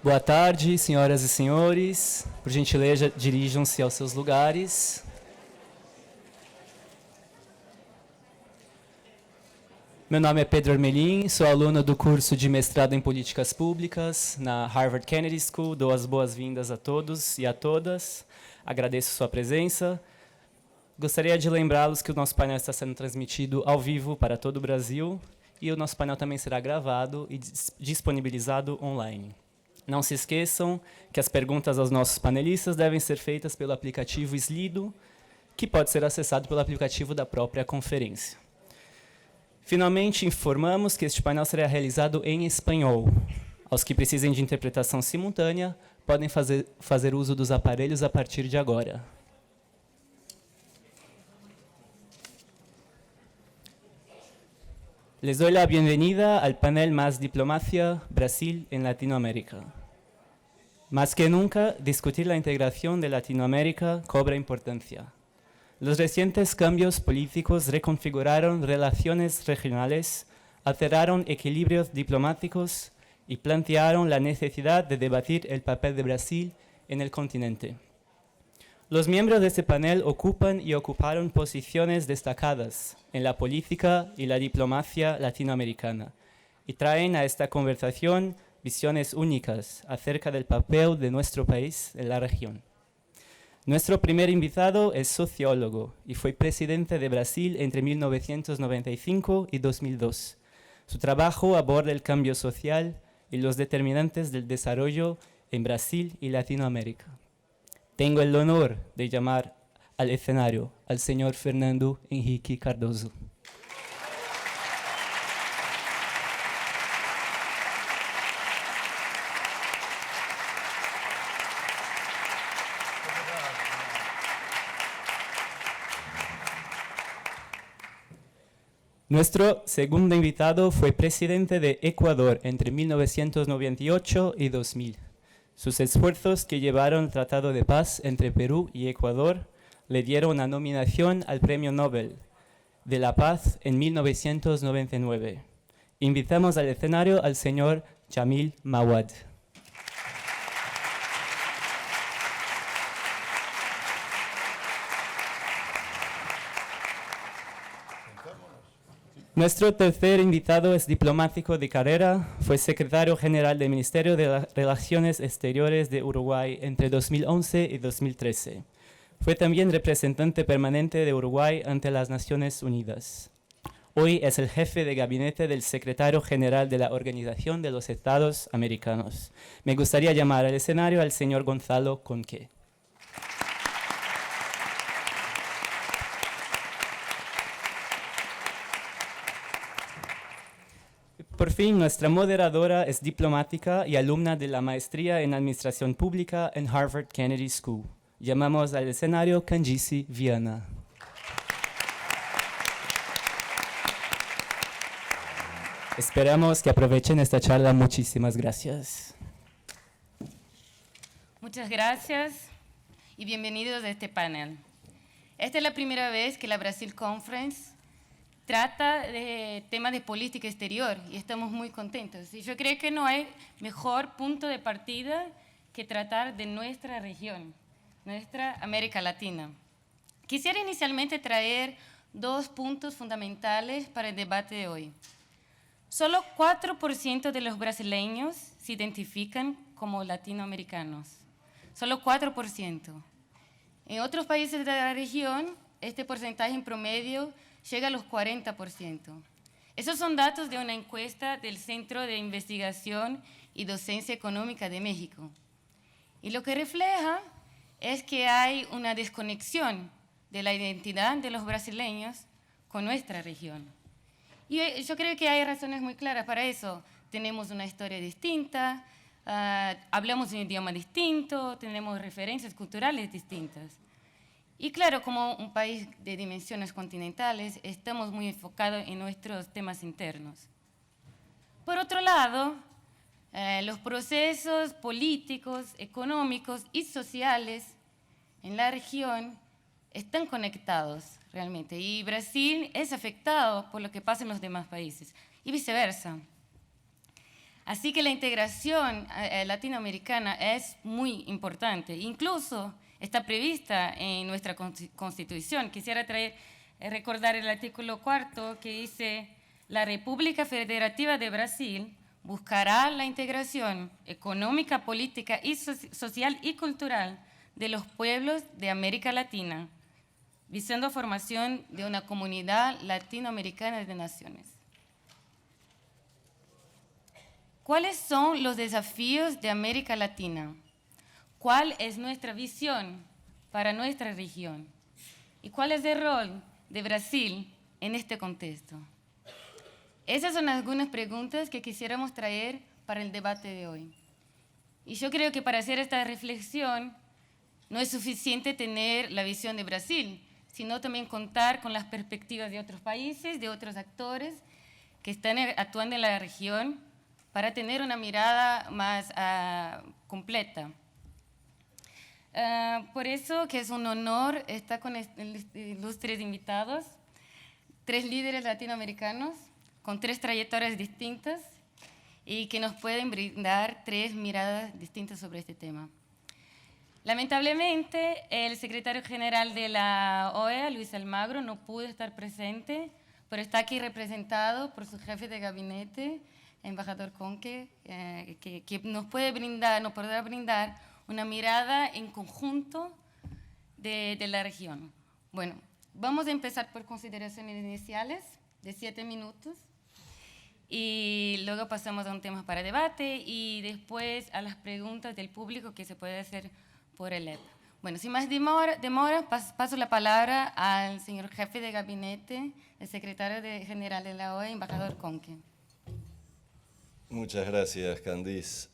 Boa tarde, senhoras e senhores. Por gentileza, dirijam-se aos seus lugares. Meu nome é Pedro Armelin, sou aluno do curso de mestrado em Políticas Públicas na Harvard Kennedy School. Dou as boas-vindas a todos e a todas. Agradeço sua presença. Gostaria de lembrá-los que o nosso painel está sendo transmitido ao vivo para todo o Brasil e o nosso painel também será gravado e disponibilizado online. Não se esqueçam que as perguntas aos nossos panelistas devem ser feitas pelo aplicativo Slido, que pode ser acessado pelo aplicativo da própria conferência. Finalmente, informamos que este painel será realizado em espanhol. Aos que precisem de interpretação simultânea, podem fazer uso dos aparelhos a partir de agora. Les doy la bienvenida al panel Más Diplomacia, Brasil en Latinoamérica. Más que nunca, discutir la integración de Latinoamérica cobra importancia. Los recientes cambios políticos reconfiguraron relaciones regionales, alteraron equilibrios diplomáticos y plantearon la necesidad de debatir el papel de Brasil en el continente. Los miembros de este panel ocupan y ocuparon posiciones destacadas en la política y la diplomacia latinoamericana y traen a esta conversación visiones únicas acerca del papel de nuestro país en la región. Nuestro primer invitado es sociólogo y fue presidente de Brasil entre 1995 y 2002. Su trabajo aborda el cambio social y los determinantes del desarrollo en Brasil y Latinoamérica. Tengo el honor de llamar al escenario al señor Fernando Henrique Cardoso. Nuestro segundo invitado fue presidente de Ecuador entre 1998 y 2000. Sus esfuerzos que llevaron al Tratado de Paz entre Perú y Ecuador le dieron una nominación al Premio Nobel de la Paz en 1999. Invitamos al escenario al señor Jamil Mawad. Nuestro tercer invitado es diplomático de carrera, fue secretario general del Ministerio de las Relaciones Exteriores de Uruguay entre 2011 y 2013. Fue también representante permanente de Uruguay ante las Naciones Unidas. Hoy es el jefe de gabinete del secretario general de la Organización de los Estados Americanos. Me gustaría llamar al escenario al señor Gonzalo Conque. Por fin, nuestra moderadora es diplomática y alumna de la maestría en Administración Pública en Harvard Kennedy School. Llamamos al escenario Candice Viana. Esperamos que aprovechen esta charla. Muchísimas gracias. Muchas gracias y bienvenidos a este panel. Esta es la primera vez que la Brasil Conference trata de temas de política exterior y estamos muy contentos. Y yo creo que no hay mejor punto de partida que tratar de nuestra región, nuestra América Latina. Quisiera inicialmente traer dos puntos fundamentales para el debate de hoy. Solo 4% de los brasileños se identifican como latinoamericanos. Solo 4%. En otros países de la región, este porcentaje en promedio llega a los 40%. Esos son datos de una encuesta del Centro de Investigación y Docencia Económica de México. Y lo que refleja es que hay una desconexión de la identidad de los brasileños con nuestra región. Y yo creo que hay razones muy claras para eso. Tenemos una historia distinta, hablamos un idioma distinto, tenemos referencias culturales distintas. Y claro, como un país de dimensiones continentales, estamos muy enfocados en nuestros temas internos. Por otro lado, los procesos políticos, económicos y sociales en la región están conectados realmente. Y Brasil es afectado por lo que pasa en los demás países y viceversa. Así que la integración latinoamericana es muy importante. Incluso está prevista en nuestra Constitución. Quisiera recordar el artículo 4 que dice: la República Federativa de Brasil buscará la integración económica, política, y social y cultural de los pueblos de América Latina, visando formación de una comunidad latinoamericana de naciones. ¿Cuáles son los desafíos de América Latina? ¿Cuál es nuestra visión para nuestra región? ¿Y cuál es el rol de Brasil en este contexto? Esas son algunas preguntas que quisiéramos traer para el debate de hoy. Y yo creo que para hacer esta reflexión no es suficiente tener la visión de Brasil, sino también contar con las perspectivas de otros países, de otros actores que están actuando en la región, para tener una mirada más completa. Por eso que es un honor estar con ilustres invitados, 3 líderes latinoamericanos con 3 trayectorias distintas y que nos pueden brindar 3 miradas distintas sobre este tema. Lamentablemente, el secretario general de la OEA, Luis Almagro, no pudo estar presente, pero está aquí representado por su jefe de gabinete, embajador Conque, que nos podrá brindar una mirada en conjunto de la región. Bueno, vamos a empezar por consideraciones iniciales de 7 minutos y luego pasamos a un tema para debate y después a las preguntas del público que se puede hacer por el EP. Bueno, sin más demora, paso la palabra al señor jefe de gabinete, el secretario general de la OEA, embajador Conque. Muchas gracias, Candice.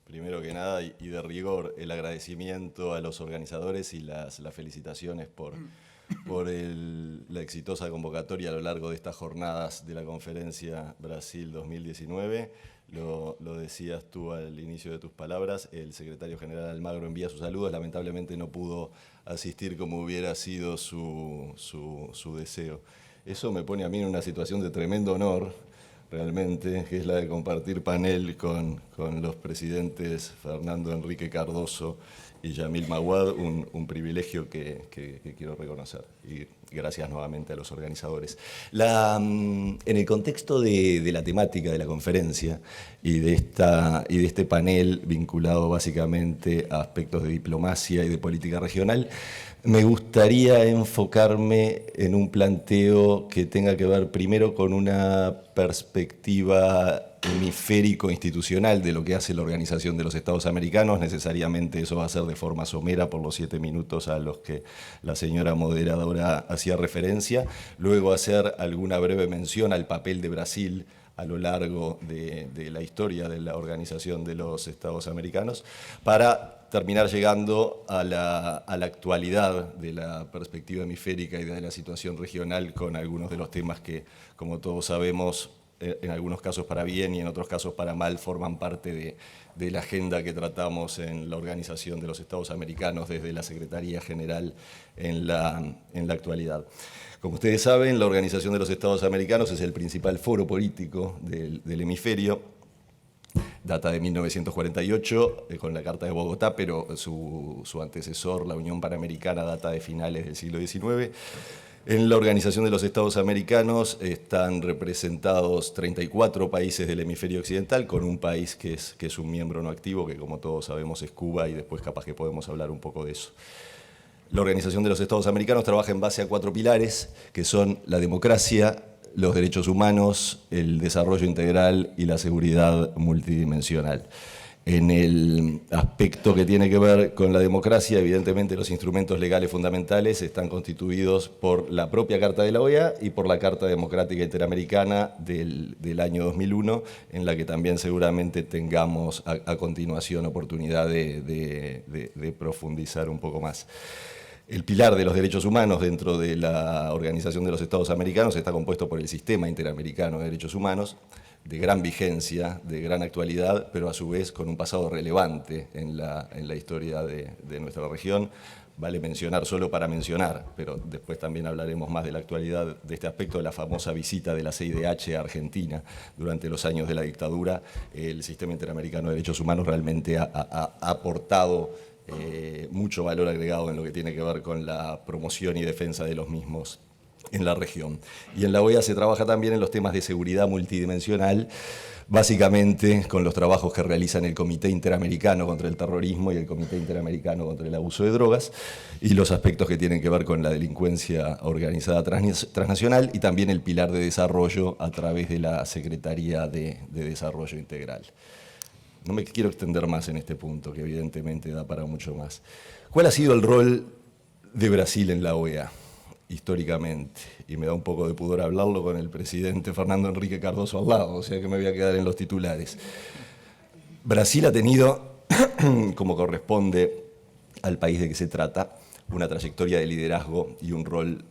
Primero que nada, y de rigor, el agradecimiento a los organizadores y las felicitaciones por la exitosa convocatoria a lo largo de estas jornadas de la Conferencia Brasil 2019. Lo decías tú al inicio de tus palabras, el secretario general Almagro envía sus saludos, lamentablemente no pudo asistir como hubiera sido su deseo. Eso me pone a mí en una situación de tremendo honor, realmente, que es la de compartir panel con los presidentes Fernando Enrique Cardoso y Yamil Maguad, un privilegio que quiero reconocer. Y gracias nuevamente a los organizadores. En el contexto de la temática de la conferencia y de este panel vinculado básicamente a aspectos de diplomacia y de política regional, me gustaría enfocarme en un planteo que tenga que ver primero con una perspectiva hemisférico-institucional de lo que hace la Organización de los Estados Americanos. Necesariamente eso va a ser de forma somera por los 7 minutos a los que la señora moderadora hacía referencia. Luego hacer alguna breve mención al papel de Brasil a lo largo de la historia de la Organización de los Estados Americanos, para terminar llegando a la actualidad de la perspectiva hemisférica y de la situación regional con algunos de los temas que, como todos sabemos, en algunos casos para bien y en otros casos para mal, forman parte de la agenda que tratamos en la Organización de los Estados Americanos desde la Secretaría General en la actualidad. Como ustedes saben, la Organización de los Estados Americanos es el principal foro político del hemisferio. Data de 1948 con la Carta de Bogotá, pero su antecesor, la Unión Panamericana, data de finales del siglo XIX. En la Organización de los Estados Americanos están representados 34 países del hemisferio occidental, con un país que es un miembro no activo, que como todos sabemos es Cuba, y después capaz que podemos hablar un poco de eso. La Organización de los Estados Americanos trabaja en base a 4 pilares, que son la democracia, los derechos humanos, el desarrollo integral y la seguridad multidimensional. En el aspecto que tiene que ver con la democracia, evidentemente los instrumentos legales fundamentales están constituidos por la propia Carta de la OEA y por la Carta Democrática Interamericana del año 2001, en la que también seguramente tengamos a continuación oportunidad de profundizar un poco más. El pilar de los derechos humanos dentro de la Organización de los Estados Americanos está compuesto por el Sistema Interamericano de Derechos Humanos, de gran vigencia, de gran actualidad, pero a su vez con un pasado relevante en la historia de nuestra región, vale mencionar solo para mencionar, pero después también hablaremos más de la actualidad de este aspecto, de la famosa visita de la CIDH a Argentina durante los años de la dictadura. El Sistema Interamericano de Derechos Humanos realmente ha aportado mucho valor agregado en lo que tiene que ver con la promoción y defensa de los mismos en la región. Y en la OEA se trabaja también en los temas de seguridad multidimensional, básicamente con los trabajos que realizan el Comité Interamericano contra el Terrorismo y el Comité Interamericano contra el Abuso de Drogas, y los aspectos que tienen que ver con la delincuencia organizada transnacional, y también el pilar de desarrollo a través de la Secretaría de Desarrollo Integral. No me quiero extender más en este punto, que evidentemente da para mucho más. ¿Cuál ha sido el rol de Brasil en la OEA? Históricamente, y me da un poco de pudor hablarlo con el presidente Fernando Henrique Cardoso al lado, o sea que me voy a quedar en los titulares. Brasil ha tenido, como corresponde al país de que se trata, una trayectoria de liderazgo y un rol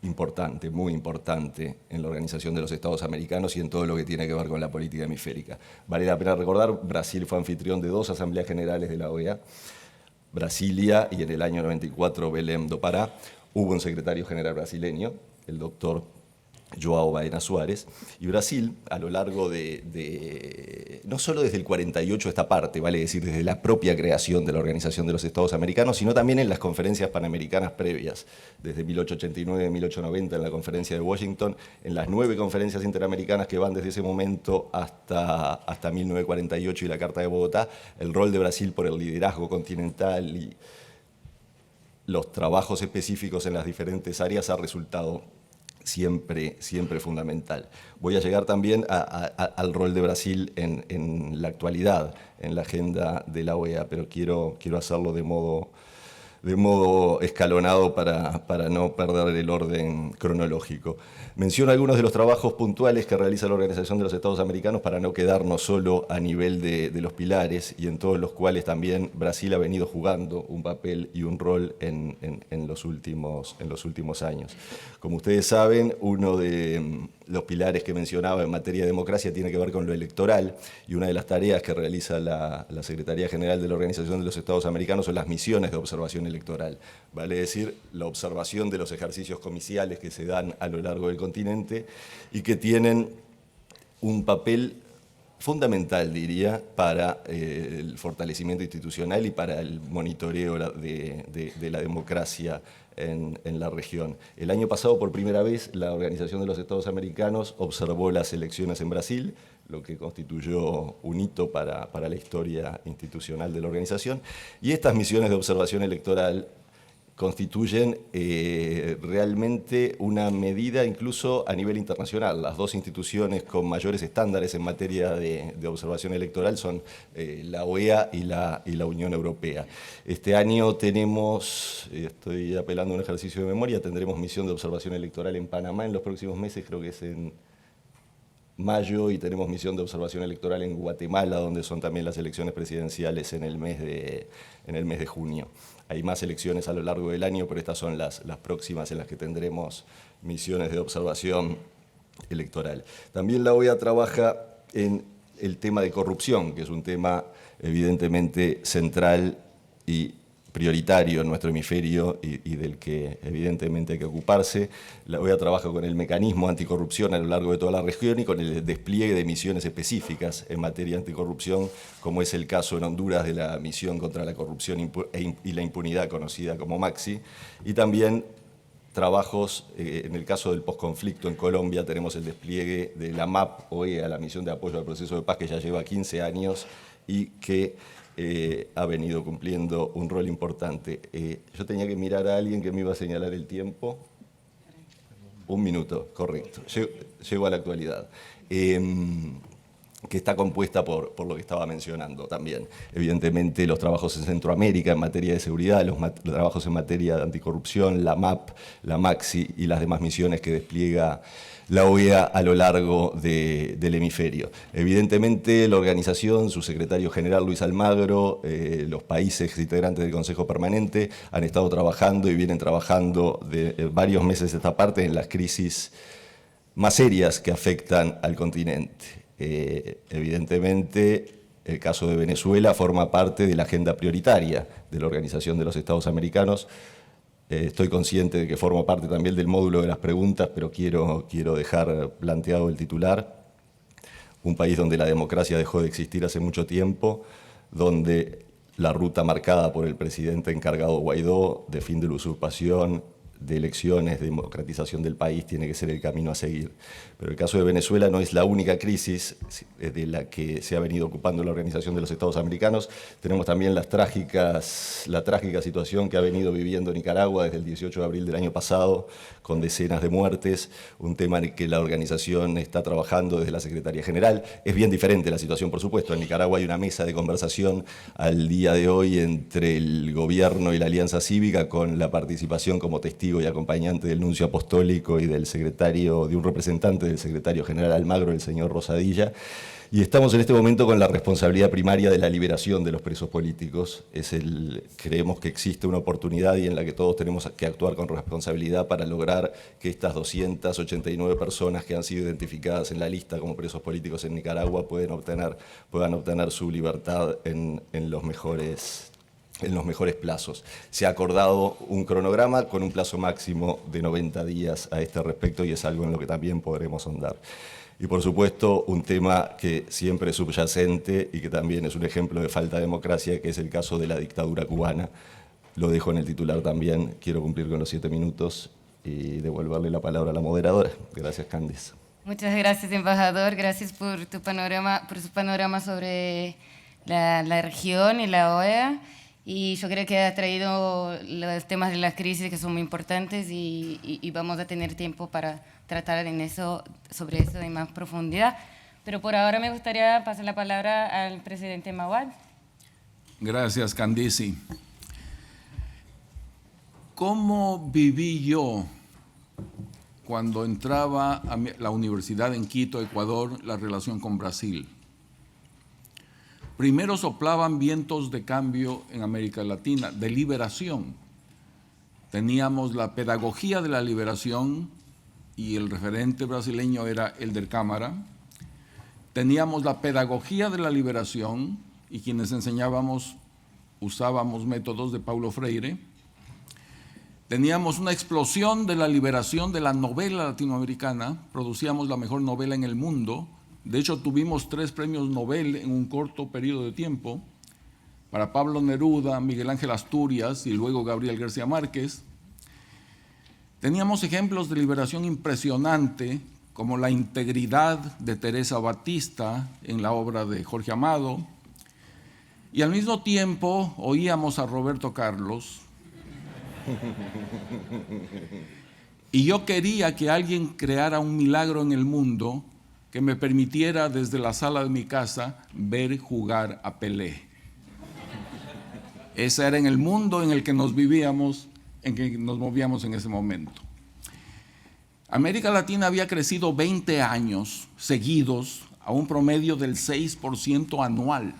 importante, muy importante, en la Organización de los Estados Americanos y en todo lo que tiene que ver con la política hemisférica. Vale la pena recordar, Brasil fue anfitrión de 2 asambleas generales de la OEA, Brasilia y en el año 94 Belém do Pará. Hubo un secretario general brasileño, el doctor João Baena Suárez, y Brasil, a lo largo no solo desde el 48 esta parte, vale decir, desde la propia creación de la Organización de los Estados Americanos, sino también en las conferencias panamericanas previas, desde 1889 y 1890 en la conferencia de Washington, en las 9 conferencias interamericanas que van desde ese momento hasta 1948 y la Carta de Bogotá, el rol de Brasil por el liderazgo continental y los trabajos específicos en las diferentes áreas ha resultado siempre fundamental. Voy a llegar también al rol de Brasil en la actualidad, en la agenda de la OEA, pero quiero hacerlo de modo escalonado para no perder el orden cronológico. Menciono algunos de los trabajos puntuales que realiza la Organización de los Estados Americanos para no quedarnos solo a nivel de los pilares, y en todos los cuales también Brasil ha venido jugando un papel y un rol en los últimos años. Como ustedes saben, uno de los pilares que mencionaba en materia de democracia tiene que ver con lo electoral, y una de las tareas que realiza la Secretaría General de la Organización de los Estados Americanos son las misiones de observación electoral, vale decir, la observación de los ejercicios comiciales que se dan a lo largo del continente y que tienen un papel fundamental, diría, para el fortalecimiento institucional y para el monitoreo de la democracia en la región. El año pasado, por primera vez, la Organización de los Estados Americanos observó las elecciones en Brasil, lo que constituyó un hito para la historia institucional de la organización, y estas misiones de observación electoral constituyen realmente una medida incluso a nivel internacional. Las 2 instituciones con mayores estándares en materia de observación electoral son la OEA y la Unión Europea. Este año tenemos, estoy apelando a un ejercicio de memoria, tendremos misión de observación electoral en Panamá en los próximos meses, creo que es en mayo, y tenemos misión de observación electoral en Guatemala, donde son también las elecciones presidenciales en el mes de junio. Hay más elecciones a lo largo del año, pero estas son las próximas en las que tendremos misiones de observación electoral. También la OEA trabaja en el tema de corrupción, que es un tema evidentemente central y prioritario en nuestro hemisferio y del que evidentemente hay que ocuparse. La OEA trabaja con el mecanismo anticorrupción a lo largo de toda la región y con el despliegue de misiones específicas en materia anticorrupción, como es el caso en Honduras de la misión contra la corrupción y la impunidad conocida como MAXI, y también trabajos, en el caso del posconflicto en Colombia tenemos el despliegue de la MAP OEA, la misión de apoyo al proceso de paz, que ya lleva 15 años y que ha venido cumpliendo un rol importante. Yo tenía que mirar a alguien que me iba a señalar el tiempo. 1 minuto, correcto. Llego a la actualidad. Que está compuesta por lo que estaba mencionando también. Evidentemente, los trabajos en Centroamérica en materia de seguridad, los trabajos en materia de anticorrupción, la MAP, la MAXI y las demás misiones que despliega la OEA a lo largo del hemisferio. Evidentemente, la organización, su secretario general Luis Almagro, los países integrantes del Consejo Permanente han estado trabajando y vienen trabajando de varios meses de esta parte en las crisis más serias que afectan al continente. Evidentemente, El caso de Venezuela forma parte de la agenda prioritaria de la Organización de los Estados Americanos. Estoy consciente de que forma parte también del módulo de las preguntas, pero quiero dejar planteado el titular. Un país donde la democracia dejó de existir hace mucho tiempo, donde la ruta marcada por el presidente encargado Guaidó de fin de la usurpación, de elecciones, de democratización del país, tiene que ser el camino a seguir. Pero el caso de Venezuela no es la única crisis de la que se ha venido ocupando la Organización de los Estados Americanos. Tenemos también la trágica situación que ha venido viviendo Nicaragua desde el 18 de abril del año pasado, con decenas de muertes, un tema en el que la organización está trabajando desde la Secretaría General. Es bien diferente la situación, por supuesto. En Nicaragua hay una mesa de conversación al día de hoy entre el gobierno y la Alianza Cívica, con la participación como testigo y acompañante del nuncio apostólico y de un representante del secretario general Almagro, el señor Rosadilla. Y estamos en este momento con la responsabilidad primaria de la liberación de los presos políticos. Creemos que existe una oportunidad y en la que todos tenemos que actuar con responsabilidad para lograr que estas 289 personas que han sido identificadas en la lista como presos políticos en Nicaragua puedan obtener su libertad en los mejores plazos. Se ha acordado un cronograma con un plazo máximo de 90 días a este respecto y es algo en lo que también podremos ahondar. Y por supuesto, un tema que siempre es subyacente y que también es un ejemplo de falta de democracia, que es el caso de la dictadura cubana. Lo dejo en el titular también, quiero cumplir con los 7 minutos y devolverle la palabra a la moderadora. Gracias, Candice. Muchas gracias, embajador. Gracias por su panorama sobre la región y la OEA. Y yo creo que ha traído los temas de las crisis que son muy importantes y vamos a tener tiempo para tratar sobre eso en más profundidad. Pero por ahora me gustaría pasar la palabra al presidente Mawad. Gracias, Candice. ¿Cómo viví yo cuando entraba a la universidad en Quito, Ecuador, la relación con Brasil? Primero soplaban vientos de cambio en América Latina, de liberación. Teníamos la pedagogía de la liberación y el referente brasileño era Helder Câmara. Teníamos la pedagogía de la liberación y quienes usábamos métodos de Paulo Freire. Teníamos una explosión de la liberación de la novela latinoamericana, producíamos la mejor novela en el mundo. De hecho, tuvimos 3 premios Nobel en un corto periodo de tiempo, para Pablo Neruda, Miguel Ángel Asturias y luego Gabriel García Márquez. Teníamos ejemplos de liberación impresionante, como la integridad de Teresa Batista en la obra de Jorge Amado, y al mismo tiempo oíamos a Roberto Carlos, y yo quería que alguien creara un milagro en el mundo que me permitiera desde la sala de mi casa ver jugar a Pelé. Ese era en el mundo en el que nos vivíamos, en que nos movíamos en ese momento. América Latina había crecido 20 años seguidos a un promedio del 6% anual.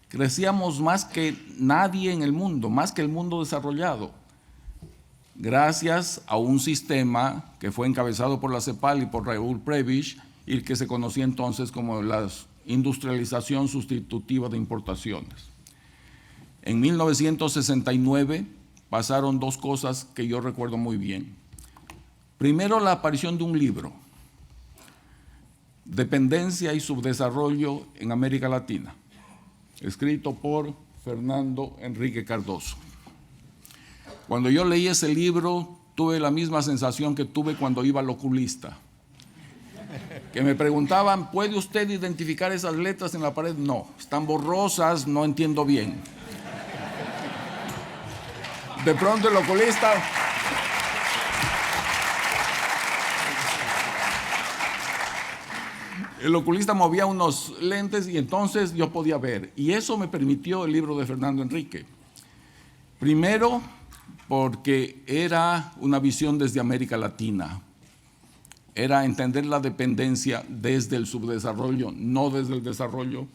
Crecíamos más que nadie en el mundo, más que el mundo desarrollado, gracias a un sistema que fue encabezado por la CEPAL y por Raúl Prebisch, y el que se conocía entonces como la industrialización sustitutiva de importaciones. En 1969 pasaron 2 cosas que yo recuerdo muy bien. Primero, la aparición de un libro, Dependencia y Subdesarrollo en América Latina, escrito por Fernando Enrique Cardoso. Cuando yo leí ese libro, tuve la misma sensación que tuve cuando iba al oculista, que me preguntaban, ¿puede usted identificar esas letras en la pared? No, están borrosas, no entiendo bien. De pronto el oculista movía unos lentes y entonces yo podía ver. Y eso me permitió el libro de Fernando Enrique. Primero, porque era una visión desde América Latina. Era entender la dependencia desde el subdesarrollo, no desde el desarrollo.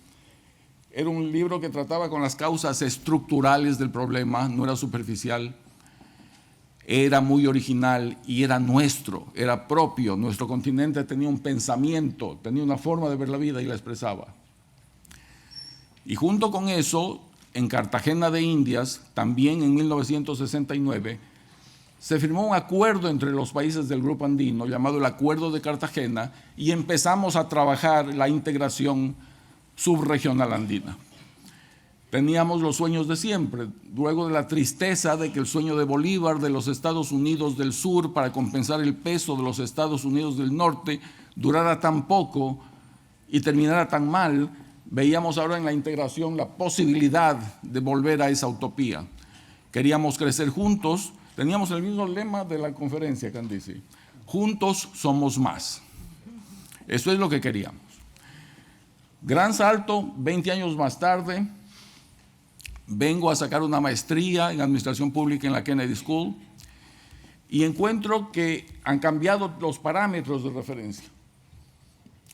Era un libro que trataba con las causas estructurales del problema, no era superficial. Era muy original y era nuestro, era propio. Nuestro continente tenía un pensamiento, tenía una forma de ver la vida y la expresaba. Y junto con eso, en Cartagena de Indias, también en 1969, se firmó un acuerdo entre los países del Grupo Andino llamado el Acuerdo de Cartagena y empezamos a trabajar la integración subregional andina. Teníamos los sueños de siempre, luego de la tristeza de que el sueño de Bolívar de los Estados Unidos del Sur para compensar el peso de los Estados Unidos del Norte durara tan poco y terminara tan mal. Veíamos ahora en la integración la posibilidad de volver a esa utopía. Queríamos crecer juntos. Teníamos el mismo lema de la conferencia, Candice. Juntos somos más. Eso es lo que queríamos. Gran salto, 20 años más tarde, vengo a sacar una maestría en Administración Pública en la Kennedy School y encuentro que han cambiado los parámetros de referencia.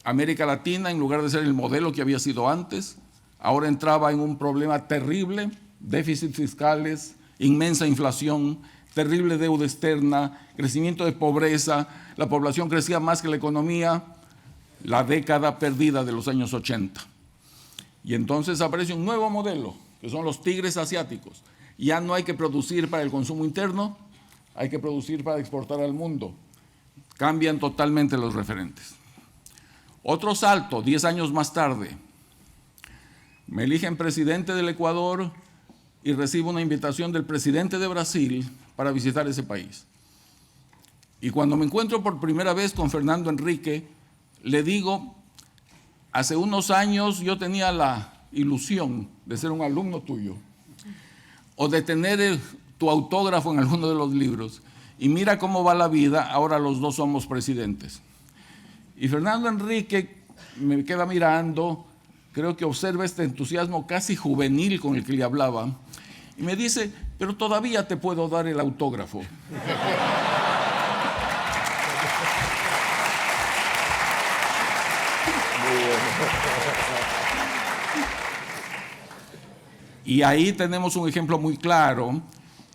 América Latina, en lugar de ser el modelo que había sido antes, ahora entraba en un problema terrible, déficits fiscales, inmensa inflación, terrible deuda externa, crecimiento de pobreza, la población crecía más que la economía, la década perdida de los años 80. Y entonces aparece un nuevo modelo, que son los tigres asiáticos. Ya no hay que producir para el consumo interno, hay que producir para exportar al mundo. Cambian totalmente los referentes. Otro salto, 10 años más tarde, me eligen presidente del Ecuador y recibo una invitación del presidente de Brasil para visitar ese país. Y cuando me encuentro por primera vez con Fernando Henrique, le digo, hace unos años yo tenía la ilusión de ser un alumno tuyo o de tener tu autógrafo en alguno de los libros, y mira cómo va la vida, ahora los dos somos presidentes. Y Fernando Henrique me queda mirando, creo que observa este entusiasmo casi juvenil con el que le hablaba, y me dice, pero todavía te puedo dar el autógrafo. Y ahí tenemos un ejemplo muy claro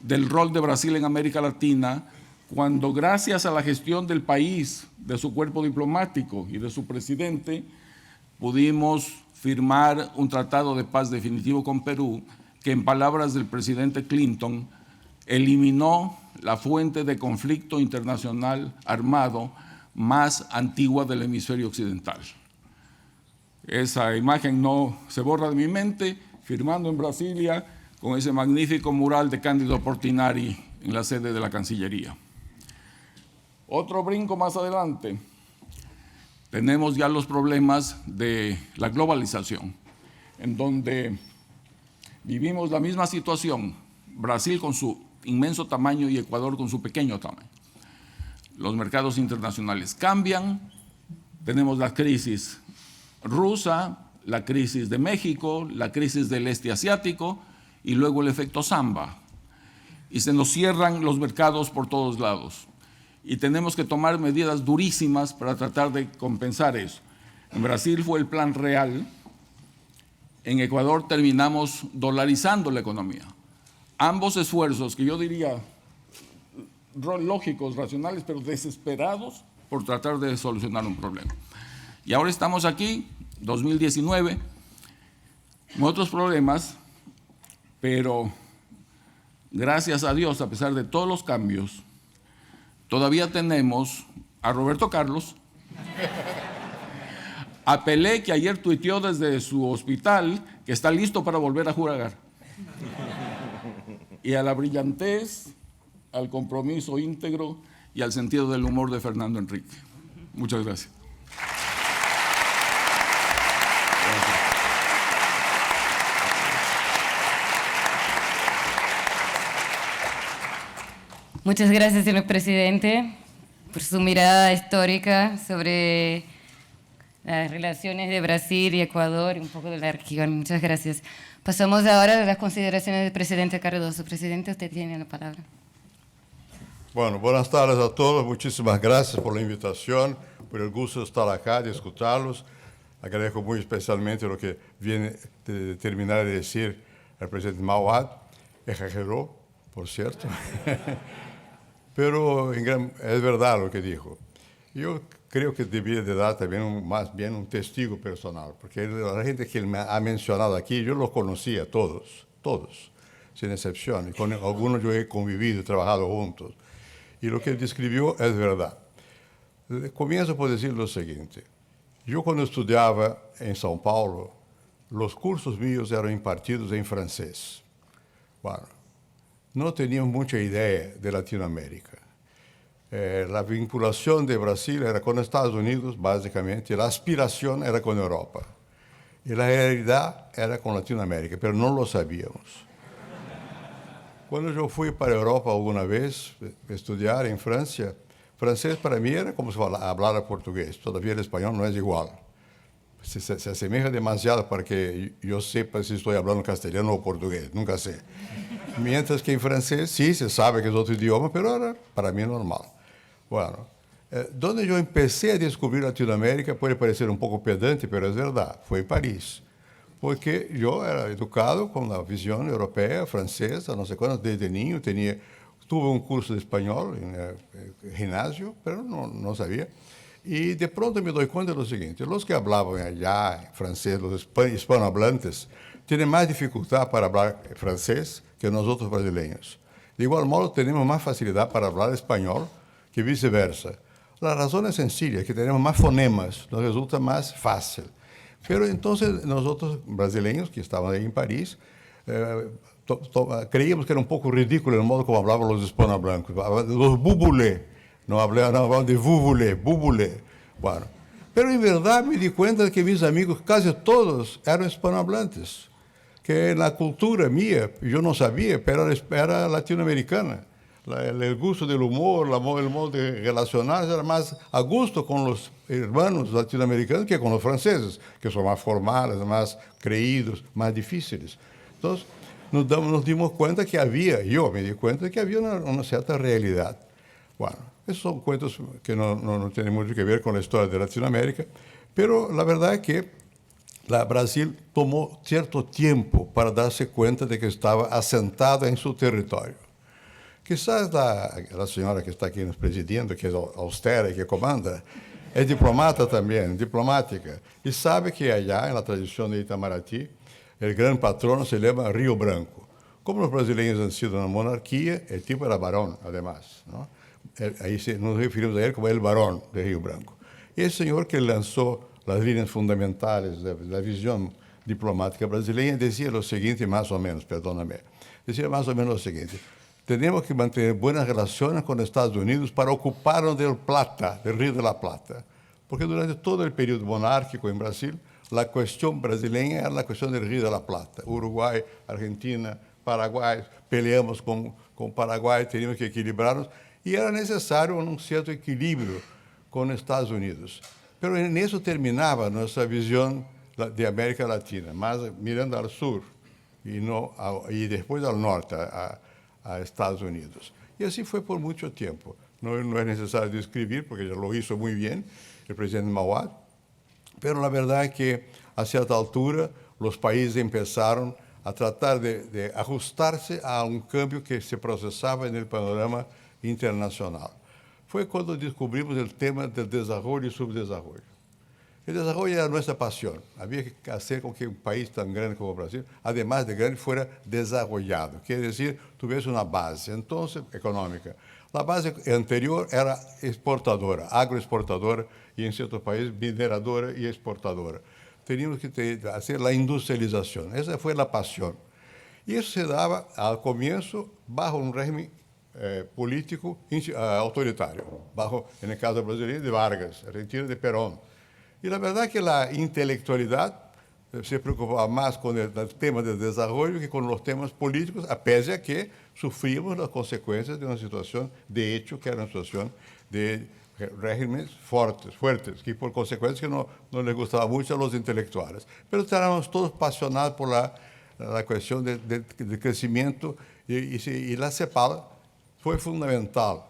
del rol de Brasil en América Latina, cuando gracias a la gestión del país, de su cuerpo diplomático y de su presidente, pudimos firmar un tratado de paz definitivo con Perú, que en palabras del presidente Clinton, eliminó la fuente de conflicto internacional armado más antigua del hemisferio occidental. Esa imagen no se borra de mi mente, firmando en Brasilia con ese magnífico mural de Cándido Portinari en la sede de la Cancillería. Otro brinco más adelante, tenemos ya los problemas de la globalización, en donde vivimos la misma situación, Brasil con su inmenso tamaño y Ecuador con su pequeño tamaño. Los mercados internacionales cambian, tenemos la crisis rusa, la crisis de México, la crisis del este asiático y luego el efecto Samba. Y se nos cierran los mercados por todos lados. Y tenemos que tomar medidas durísimas para tratar de compensar eso. En Brasil fue el Plan Real. En Ecuador terminamos dolarizando la economía. Ambos esfuerzos, que yo diría lógicos, racionales, pero desesperados por tratar de solucionar un problema. Y ahora estamos aquí, 2019, con otros problemas, pero gracias a Dios, a pesar de todos los cambios, todavía tenemos a Roberto Carlos, a Pelé, que ayer tuiteó desde su hospital que está listo para volver a jugar, y a la brillantez, al compromiso íntegro y al sentido del humor de Fernando Henrique. Muchas gracias. Muchas gracias, señor presidente, por su mirada histórica sobre las relaciones de Brasil y Ecuador y un poco de la región. Muchas gracias. Pasamos ahora a las consideraciones del presidente Cardoso. Presidente, usted tiene la palabra. Bueno, buenas tardes a todos. Muchísimas gracias por la invitación, por el gusto de estar acá, de escucharlos. Agradezco muy especialmente lo que viene de terminar de decir el presidente Mauad. Exageró, por cierto. Pero es verdad lo que dijo. Yo creo que debería de dar también más bien un testigo personal, porque la gente que él me ha mencionado aquí, yo los conocía todos, sin excepción, y con algunos yo he convivido y trabajado juntos. Y lo que él describió es verdad. Comienzo por decir lo siguiente. Yo cuando estudiaba en São Paulo, los cursos míos eran impartidos en francés. Bueno, no tenía mucha idea de Latinoamérica. La vinculación de Brasil era con Estados Unidos, básicamente, la aspiración era con Europa. Y la realidad era con Latinoamérica, pero no lo sabíamos. Cuando yo fui para Europa alguna vez a estudiar en Francia, francés para mí era como si hablara portugués. Todavía el español no es igual. Se asemeja demasiado para que yo sepa si estoy hablando castellano o portugués. Nunca sé. Mientras que en francés sí se sabe que es otro idioma, pero era para mí normal. Bueno, donde yo empecé a descubrir Latinoamérica puede parecer un poco pedante, pero es verdad. Fue en París. Porque yo era educado con la visión europea, francesa, no sé cuándo, desde niño tuve un curso de español en el gimnasio, pero no sabía. Y de pronto me doy cuenta de lo siguiente, los que hablaban allá francés, los hispanohablantes, tienen más dificultad para hablar francés que nosotros brasileños. De igual modo, tenemos más facilidad para hablar español que viceversa. La razón es sencilla, que tenemos más fonemas, nos resulta más fácil. Pero entonces nosotros, brasileños, que estaban ahí en París, creíamos que era un poco ridículo el modo como hablaban los hispanohablantes. Los bubulé, no hablaban de bubulé. Bueno, pero en verdad me di cuenta de que mis amigos, casi todos, eran hispanohablantes. Que en la cultura mía, yo no sabía, pero era latinoamericana. El gusto del humor, el modo de relacionarse era más a gusto con los hermanos latinoamericanos que con los franceses, que son más formales, más creídos, más difíciles. Entonces, nos dimos cuenta que yo me di cuenta que había una cierta realidad. Bueno, esos son cuentos que no tienen mucho que ver con la historia de Latinoamérica, pero la verdad es que Brasil tomó cierto tiempo para darse cuenta de que estaba asentada en su territorio. Quizás la señora que está aquí nos presidindo, que es austera y que comanda, es diplomata también, diplomática, y sabe que allá, en la tradición de Itamaraty, el gran patrono se llama Río Branco. Como los brasileños han sido una monarquía, el tipo era varón, además, ¿no? Ahí nos referimos a él como el varón de Río Branco. Y el señor que lanzó las líneas fundamentales de la visión diplomática brasileña decía lo siguiente, más o menos, perdóname, decía más o menos lo siguiente: tenemos que mantener buenas relaciones con Estados Unidos para ocuparnos del Río de la Plata. Porque durante todo el periodo monárquico en Brasil, la cuestión brasileña era la cuestión del Río de la Plata. Uruguay, Argentina, Paraguay, peleamos con Paraguay, teníamos que equilibrarnos, y era necesario un cierto equilibrio con Estados Unidos. Pero en eso terminaba nuestra visión de América Latina, más mirando al sur y después al norte, a Estados Unidos. Y así fue por mucho tiempo. No es necesario describir, porque ya lo hizo muy bien el presidente Mauad, pero la verdad es que a cierta altura los países empezaron a tratar de ajustarse a un cambio que se procesaba en el panorama internacional. Fue cuando descubrimos el tema del desarrollo y subdesarrollo. El desarrollo era nuestra pasión. Había que hacer con que un país tan grande como Brasil, además de grande, fuera desarrollado. Quiere decir, tuviese una base, entonces, económica. La base anterior era exportadora, agroexportadora, y en ciertos países mineradora y exportadora. Teníamos que hacer la industrialización. Esa fue la pasión. Y eso se daba al comienzo bajo un régimen político autoritario, en el caso brasileño, de Vargas, Argentina, de Perón. Y la verdad es que la intelectualidad se preocupaba más con el tema del desarrollo que con los temas políticos, a pesar de que sufrimos las consecuencias de una situación de hecho, que era una situación de regímenes fuertes, que por consecuencia no les gustaba mucho a los intelectuales. Pero estábamos todos apasionados por la cuestión del crecimiento y la CEPAL fue fundamental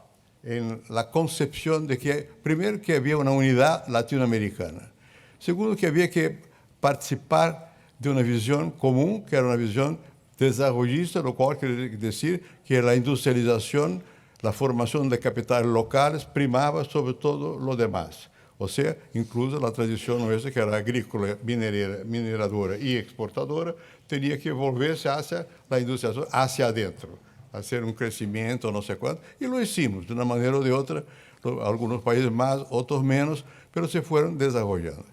en la concepción de que, primero, que había una unidad latinoamericana. Segundo, que había que participar de una visión común, que era una visión desarrollista, lo cual quiere decir que la industrialización, la formación de capitales locales primaba sobre todo lo demás. O sea, incluso a tradição nuestra, que era agrícola, mineradora e exportadora, teria que volver-se hacia a industrialização, hacia adentro, fazer crescimento, não sei quanto, e lo hicimos, de uma maneira ou de outra, alguns países mais, outros menos, mas se foram desenvolvendo.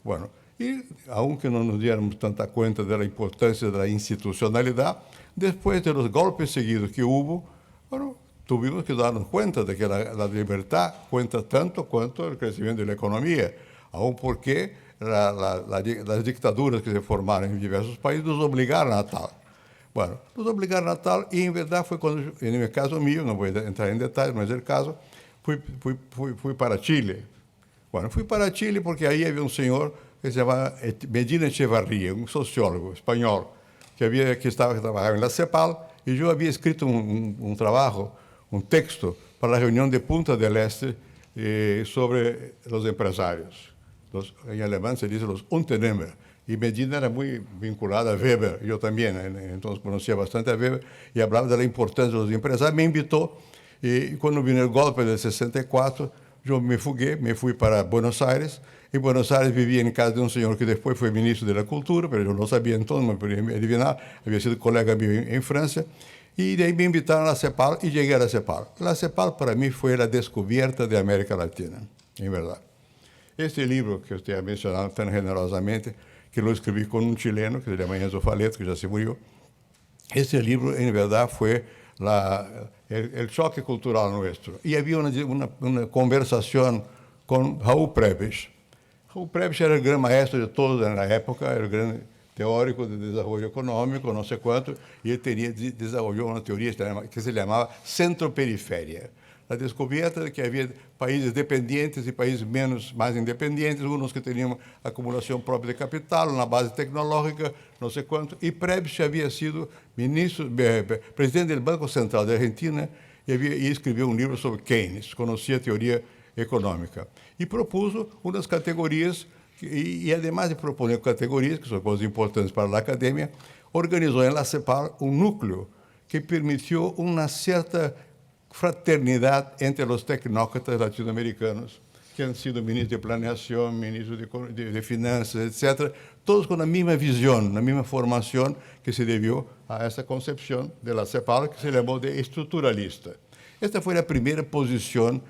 Bueno, e, aunque não nos diéramos tanta conta da importância da institucionalidade, depois de los golpes seguidos que houve, bueno, tuvimos que darnos cuenta de que la libertad cuenta tanto cuanto el crecimiento de la economía, aun porque las dictaduras que se formaron en diversos países nos obligaron a tal. Bueno, nos obligaron a tal y en verdad fue cuando, en el caso mío, no voy a entrar en detalles, no es el caso, fui para Chile. Bueno, fui para Chile porque ahí había un señor que se llamaba Medina Echevarría, un sociólogo español, que trabajaba en la CEPAL, y yo había escrito un trabajo, un texto para la reunión de Punta del Este sobre los empresarios. En alemán se dice los Unternehmer. Y Medina era muy vinculada a Weber, yo también, entonces conocía bastante a Weber, y hablaba de la importancia de los empresarios. Me invitó, y cuando vino el golpe del 64, yo me fugué, me fui para Buenos Aires. En Buenos Aires vivía en casa de un señor que después fue ministro de la Cultura, pero yo no sabía entonces, me podía adivinar, había sido colega mío en Francia. Y de ahí me invitaron a la CEPAL y llegué a la CEPAL. La CEPAL para mí fue la descubierta de América Latina, en verdad. Este libro que usted ha mencionado tan generosamente, que lo escribí con un chileno, que se llama Enzo Faleto, que ya se murió. Este libro, en verdad, fue el choque cultural nuestro. Y había una conversación con Raúl Prebisch. Raúl Prebisch era el gran maestro de todos en la época, era el gran teórico de desarrollo económico, no sé cuánto, y él desarrolló una teoría que se llamaba centro-periferia. La descubierta de que había países dependientes y países más independientes, unos que tenían acumulación propia de capital, una base tecnológica, no sé cuánto. Y Prebisch había sido presidente del Banco Central de Argentina y escribió un libro sobre Keynes, conocía teoría económica. Y propuso unas categorías, y además de proponer categorías, que son cosas importantes para la academia, organizó en la CEPAL un núcleo que permitió una cierta fraternidad entre los tecnócratas latinoamericanos, que han sido ministros de planeación, ministros de finanzas, etc., todos con la misma visión, la misma formación que se debió a esa concepción de la CEPAL, que se llamó de estructuralista. Esta fue la primera posición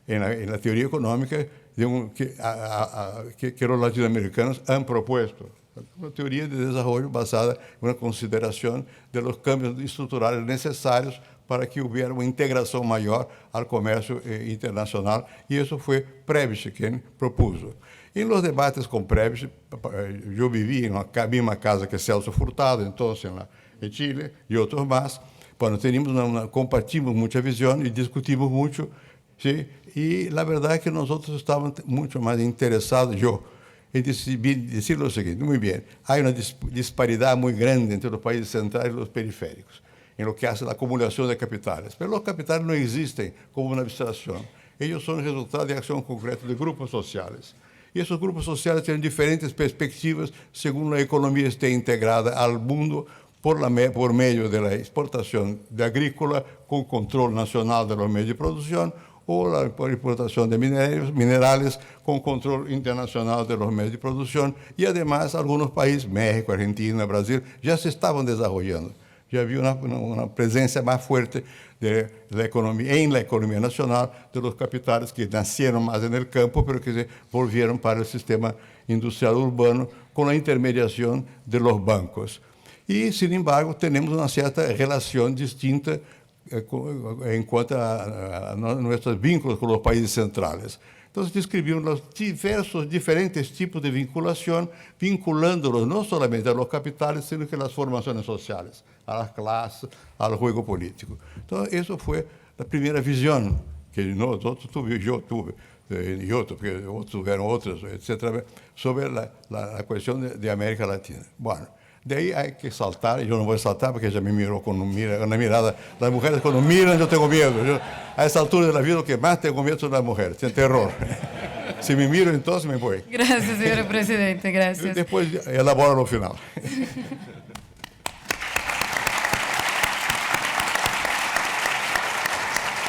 en la teoría económica que los latinoamericanos han propuesto. Una teoría de desarrollo basada en una consideración de los cambios estructurales necesarios para que hubiera una integración mayor al comercio internacional, y eso fue Prebisch quien propuso. En los debates con Prebisch, yo viví en la misma casa que Celso Furtado, entonces en Chile, y otros más. Bueno, compartimos mucha visión y discutimos mucho, ¿sí? Y la verdad es que nosotros estábamos mucho más interesados, yo, en decir lo siguiente: muy bien, hay una disparidad muy grande entre los países centrales y los periféricos en lo que hace la acumulación de capitales. Pero los capitales no existen como una abstracción. Ellos son el resultado de acción concreta de grupos sociales. Y esos grupos sociales tienen diferentes perspectivas según la economía esté integrada al mundo por medio de la exportación de agrícola con control nacional de los medios de producción, o la importación de minerales con control internacional de los medios de producción. Y además algunos países, México, Argentina, Brasil, ya se estaban desarrollando. Ya había una presencia más fuerte de la economía, en la economía nacional, de los capitales que nacieron más en el campo, pero que se volvieron para el sistema industrial urbano con la intermediación de los bancos. Y, sin embargo, tenemos una cierta relación distinta en cuanto a nuestros vínculos con los países centrales. Entonces describimos los diferentes tipos de vinculación, vinculándolos no solamente a los capitales, sino que a las formaciones sociales, a las clases, al juego político. Entonces, eso fue la primera visión que nosotros tuvimos, yo tuve, y otros, porque otros tuvieron otras, etcétera, sobre la cuestión de América Latina. Bueno, de ahí hay que saltar, y yo no voy a saltar porque ella me miró con una mirada. Las mujeres cuando miran yo tengo miedo. A esa altura de la vida lo que más tengo miedo son las mujeres, tienen terror. Si me miro entonces me voy. Gracias, señor presidente, gracias. Después elaboro lo final.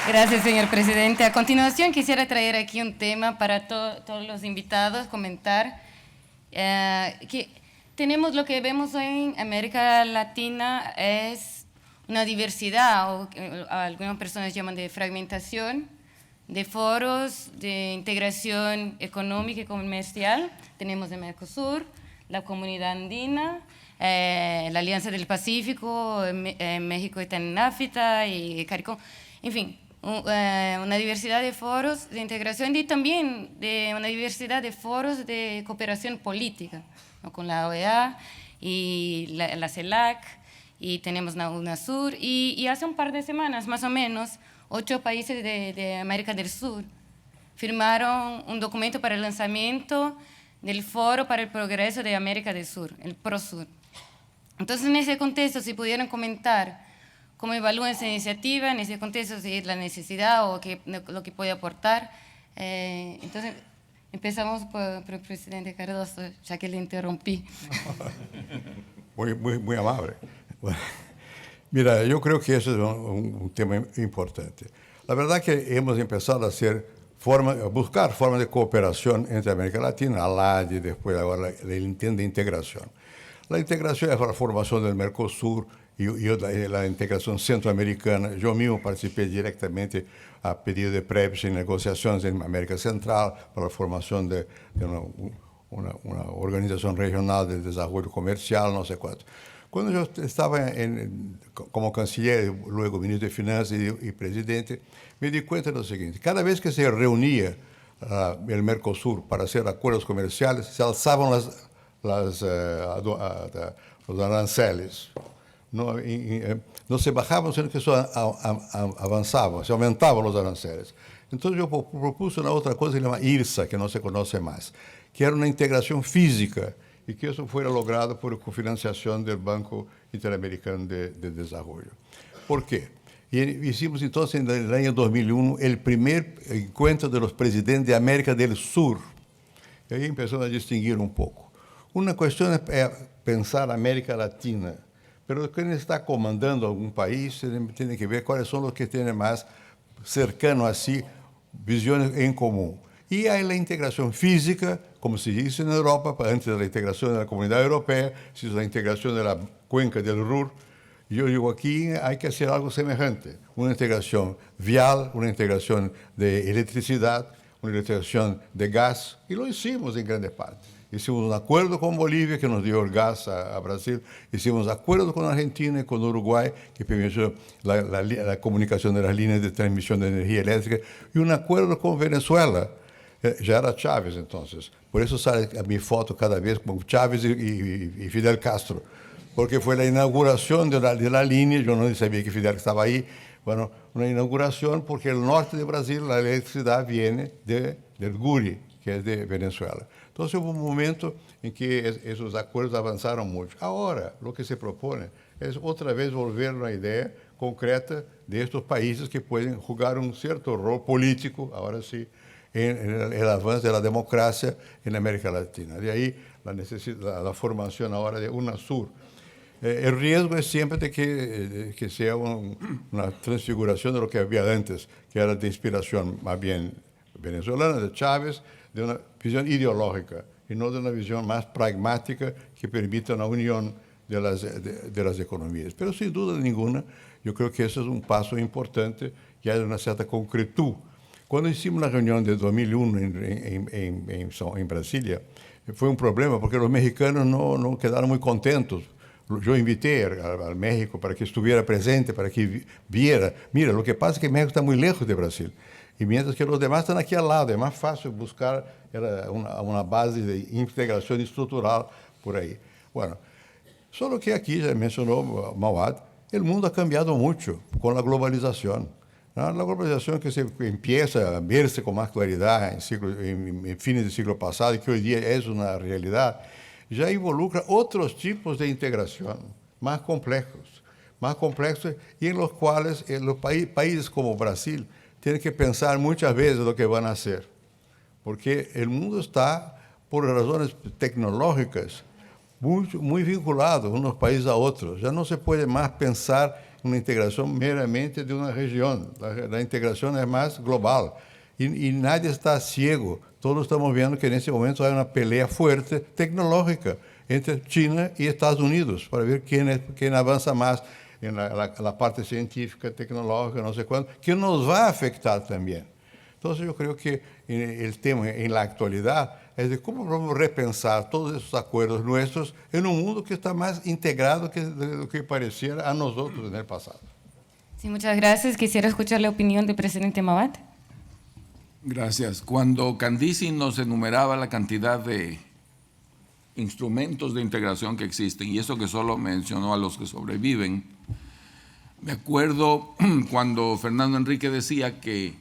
Gracias, señor presidente. A continuación, quisiera traer aquí un tema para todos los invitados, comentar. Que tenemos lo que vemos en América Latina es una diversidad, o algunas personas llaman de fragmentación, de foros, de integración económica y comercial. Tenemos el Mercosur, la Comunidad Andina, la Alianza del Pacífico, México está en NAFTA y CARICOM. En fin, una diversidad de foros de integración y también de una diversidad de foros de cooperación política, ¿no? Con la OEA y la CELAC, y tenemos la UNASUR, y hace un par de semanas, más o menos, 8 países de América del Sur firmaron un documento para el lanzamiento del Foro para el Progreso de América del Sur, el PROSUR. Entonces, en ese contexto, si pudieran comentar cómo evalúan esa iniciativa, en ese contexto, si es la necesidad o lo que puede aportar. Entonces, empezamos por el presidente Cardoso, ya que le interrumpí. Muy amable. Bueno, mira, yo creo que ese es un tema importante. La verdad que hemos empezado a buscar formas de cooperación entre América Latina, ALAD y después ahora el intento de integración. La integración es la formación del Mercosur y la integración centroamericana. Yo mismo participé directamente a pedido de PREPS en negociaciones en América Central para la formación de una organización regional de desarrollo comercial, no sé cuánto. Cuando yo estaba como canciller, luego ministro de Finanzas y presidente, me di cuenta de lo siguiente: cada vez que se reunía el Mercosur para hacer acuerdos comerciales, se alzaban los aranceles. No se bajaban, sino que eso avanzaba, se aumentaban los aranceles. Entonces yo propuse una otra cosa que se llama IRSA, que no se conoce más, que era una integración física, y que eso fuera logrado por cofinanciación del Banco Interamericano de Desarrollo. ¿Por qué? Hicimos entonces en el año 2001 el primer encuentro de los presidentes de América del Sur. Y ahí empezamos a distinguir un poco. Una cuestión es pensar América Latina, pero quien está comandando algún país tiene que ver cuáles son los que tienen más cercano así visiones en común. Y hay la integración física, como se dice en Europa, antes de la integración de la Comunidad Europea, se hizo la integración de la cuenca del Ruhr. Yo digo, aquí hay que hacer algo semejante, una integración vial, una integración de electricidad, una integración de gas, y lo hicimos en grandes partes. Hicimos un acuerdo con Bolivia, que nos dio el gas a Brasil. Hicimos acuerdos con Argentina y con Uruguay, que permitió la comunicación de las líneas de transmisión de energía eléctrica. Y un acuerdo con Venezuela. Ya era Chávez entonces. Por eso sale a mi foto cada vez con Chávez y Fidel Castro. Porque fue la inauguración de la línea. Yo no sabía que Fidel estaba ahí. Bueno, una inauguración porque el norte de Brasil, la electricidad viene del Guri, que es de Venezuela. Entonces hubo un momento en que esos acuerdos avanzaron mucho. Ahora, lo que se propone es otra vez volver a una idea concreta de estos países que pueden jugar un cierto rol político, ahora sí, en el avance de la democracia en América Latina. De ahí la formación ahora de UNASUR. El riesgo es siempre de que sea una transfiguración de lo que había antes, que era de inspiración más bien venezolana, de Chávez, de una visión ideológica y no de una visión más pragmática que permita una unión de las economías. Pero sin duda ninguna, yo creo que eso es un paso importante y hay una cierta concretud. Cuando hicimos la reunión de 2001 en Brasilia, fue un problema porque los mexicanos no quedaron muy contentos. Yo invité al México para que estuviera presente, para que viera. Mira, lo que pasa es que México está muy lejos de Brasil. Y mientras que los demás están aquí al lado, es más fácil buscar una base de integración estructural por ahí. Bueno, solo que aquí, ya mencionó Mawad, el mundo ha cambiado mucho con la globalización. ¿No? La globalización que se empieza a verse con más claridad en fines del siglo pasado y que hoy día es una realidad, ya involucra otros tipos de integración más complejos y en los cuales los países como Brasil tienen que pensar muchas veces lo que van a hacer, porque el mundo está, por razones tecnológicas, muy vinculados unos países a otros. Ya no se puede más pensar en una integración meramente de una región. La integración es más global. Y nadie está ciego. Todos estamos viendo que en este momento hay una pelea fuerte tecnológica entre China y Estados Unidos para ver quién avanza más en la parte científica, tecnológica, no sé cuánto, que nos va a afectar también. Entonces yo creo que el tema en la actualidad es de cómo vamos a repensar todos esos acuerdos nuestros en un mundo que está más integrado que lo que pareciera a nosotros en el pasado. Sí, muchas gracias. Quisiera escuchar la opinión del presidente Mabat. Gracias. Cuando Candice nos enumeraba la cantidad de instrumentos de integración que existen, y eso que solo mencionó a los que sobreviven, me acuerdo cuando Fernando Henrique decía que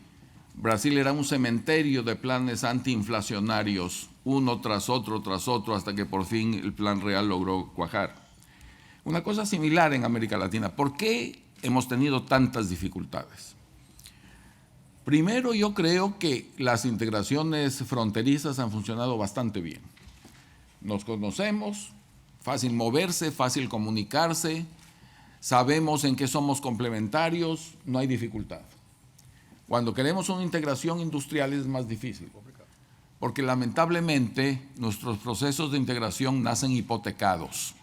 Brasil era un cementerio de planes antiinflacionarios, uno tras otro, hasta que por fin el plan real logró cuajar. Una cosa similar en América Latina. ¿Por qué hemos tenido tantas dificultades? Primero, yo creo que las integraciones fronterizas han funcionado bastante bien. Nos conocemos, fácil moverse, fácil comunicarse, sabemos en qué somos complementarios, no hay dificultad. Cuando queremos una integración industrial es más difícil, porque lamentablemente nuestros procesos de integración nacen hipotecados.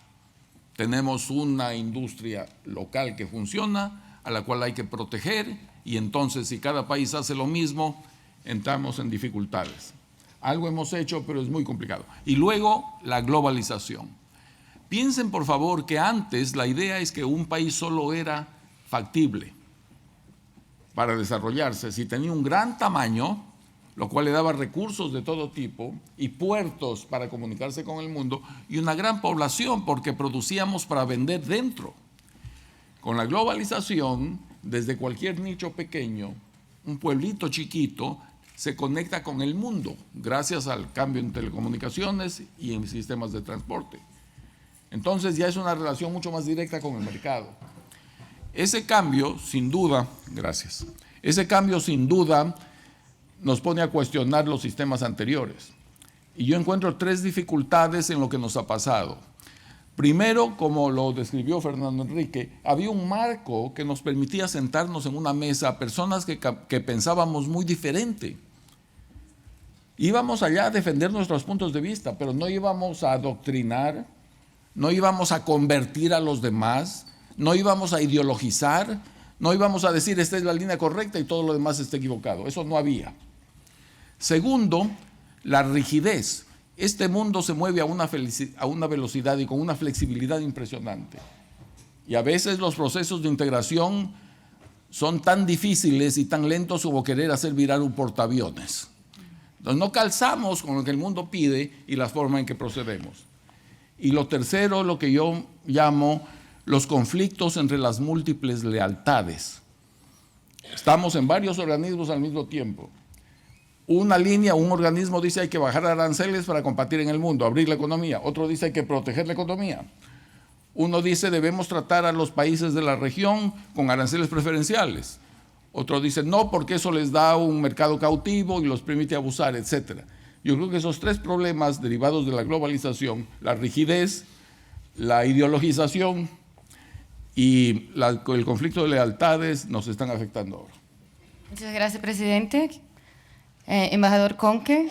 Tenemos una industria local que funciona, a la cual hay que proteger, y entonces si cada país hace lo mismo, entramos en dificultades. Algo hemos hecho, pero es muy complicado. Y luego la globalización. Piensen por favor que antes la idea es que un país solo era factible para desarrollarse si tenía un gran tamaño, lo cual le daba recursos de todo tipo y puertos para comunicarse con el mundo, y una gran población porque producíamos para vender dentro. Con la globalización, desde cualquier nicho pequeño, un pueblito chiquito se conecta con el mundo gracias al cambio en telecomunicaciones y en sistemas de transporte. Entonces ya es una relación mucho más directa con el mercado. Ese cambio, sin duda, nos pone a cuestionar los sistemas anteriores. Y yo encuentro 3 dificultades en lo que nos ha pasado. Primero, como lo describió Fernando Henrique, había un marco que nos permitía sentarnos en una mesa, personas que pensábamos muy diferente. Íbamos allá a defender nuestros puntos de vista, pero no íbamos a adoctrinar, no íbamos a convertir a los demás, no íbamos a ideologizar, no íbamos a decir esta es la línea correcta y todo lo demás está equivocado. Eso no había. Segundo, la rigidez. Este mundo se mueve a una velocidad y con una flexibilidad impresionante. Y a veces los procesos de integración son tan difíciles y tan lentos como querer hacer virar un portaaviones. Entonces no calzamos con lo que el mundo pide y la forma en que procedemos. Y lo tercero, lo que yo llamo los conflictos entre las múltiples lealtades. Estamos en varios organismos al mismo tiempo. Un organismo dice hay que bajar aranceles para combatir en el mundo, abrir la economía. Otro dice hay que proteger la economía. Uno dice debemos tratar a los países de la región con aranceles preferenciales. Otro dice no, porque eso les da un mercado cautivo y los permite abusar, etc. Yo creo que esos 3 problemas derivados de la globalización, la rigidez, la ideologización y el conflicto de lealtades nos están afectando ahora. Muchas gracias, presidente. Embajador Conque.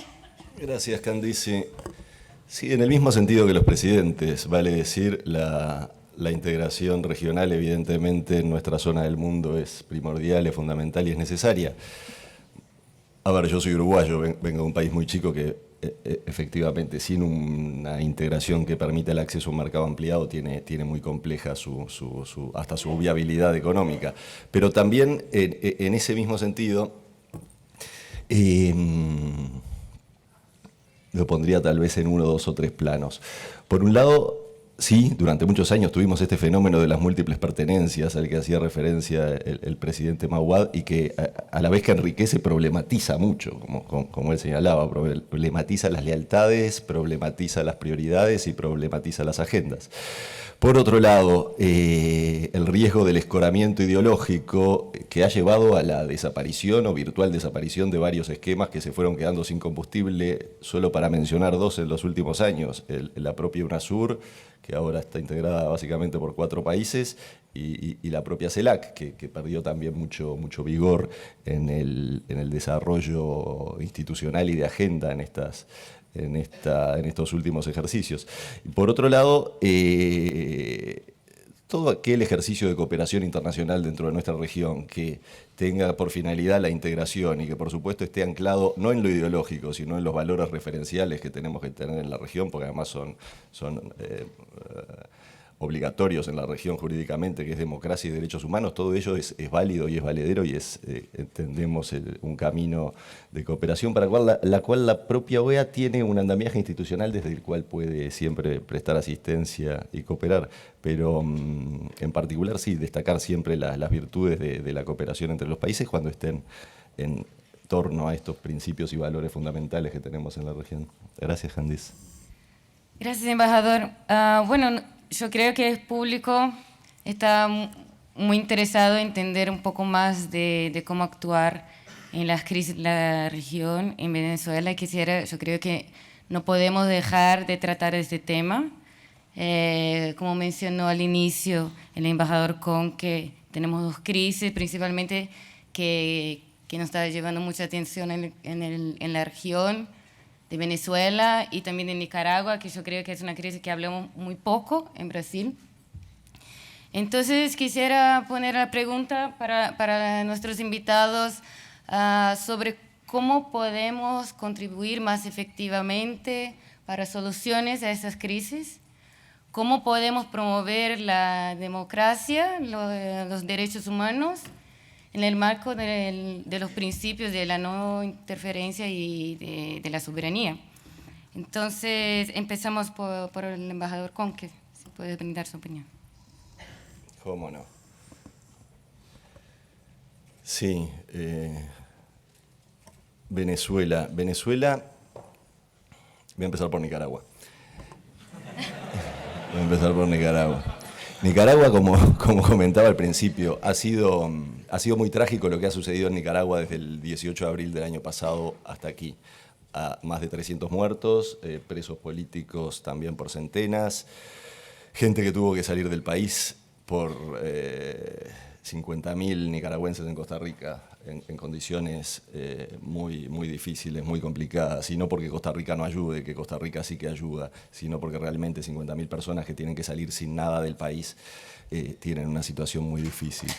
Gracias, Candice. Sí, en el mismo sentido que los presidentes, vale decir, la integración regional evidentemente en nuestra zona del mundo es primordial, es fundamental y es necesaria. A ver, yo soy uruguayo, vengo de un país muy chico que efectivamente sin una integración que permita el acceso a un mercado ampliado tiene muy compleja hasta su viabilidad económica. Pero también en ese mismo sentido, lo pondría tal vez en 1, 2 o 3 planos. Por un lado, sí, durante muchos años tuvimos este fenómeno de las múltiples pertenencias al que hacía referencia el presidente Mahuad y que a la vez que enriquece problematiza mucho, como él señalaba, problematiza las lealtades, problematiza las prioridades y problematiza las agendas. Por otro lado, el riesgo del escoramiento ideológico que ha llevado a la desaparición o virtual desaparición de varios esquemas que se fueron quedando sin combustible, solo para mencionar dos en los últimos años. La propia UNASUR, que ahora está integrada básicamente por 4 países, y la propia CELAC, que perdió también mucho vigor en el desarrollo institucional y de agenda en estos últimos ejercicios. Por otro lado, todo aquel ejercicio de cooperación internacional dentro de nuestra región que tenga por finalidad la integración y que por supuesto esté anclado no en lo ideológico, sino en los valores referenciales que tenemos que tener en la región, porque además son obligatorios en la región jurídicamente, que es democracia y derechos humanos, todo ello es válido y es valedero y entendemos un camino de cooperación para la cual la propia OEA tiene un andamiaje institucional desde el cual puede siempre prestar asistencia y cooperar, pero en particular sí, destacar siempre las virtudes de la cooperación entre los países cuando estén en torno a estos principios y valores fundamentales que tenemos en la región. Gracias, Candice. Gracias, embajador. Bueno, yo creo que el público está muy interesado en entender un poco más de cómo actuar en las crisis de la región, en Venezuela. Yo creo que no podemos dejar de tratar este tema. Como mencionó al inicio el embajador Kong, que tenemos 2 crisis, principalmente que nos está llevando mucha atención en la región de Venezuela y también de Nicaragua, que yo creo que es una crisis que hablamos muy poco en Brasil. Entonces quisiera poner la pregunta para nuestros invitados sobre cómo podemos contribuir más efectivamente para soluciones a esas crisis, cómo podemos promover la democracia, los derechos humanos, en el marco de los principios de la no interferencia y de la soberanía. Entonces, empezamos por el embajador Conque, si puede brindar su opinión. ¿Cómo no? Sí, Venezuela. Voy a empezar por Nicaragua. Nicaragua, como comentaba al principio, ha sido muy trágico lo que ha sucedido en Nicaragua desde el 18 de abril del año pasado hasta aquí. Más de 300 muertos, presos políticos también por centenas, gente que tuvo que salir del país por 50.000 nicaragüenses en Costa Rica en condiciones muy difíciles, muy complicadas, y no porque Costa Rica no ayude, que Costa Rica sí que ayuda, sino porque realmente 50.000 personas que tienen que salir sin nada del país tienen una situación muy difícil.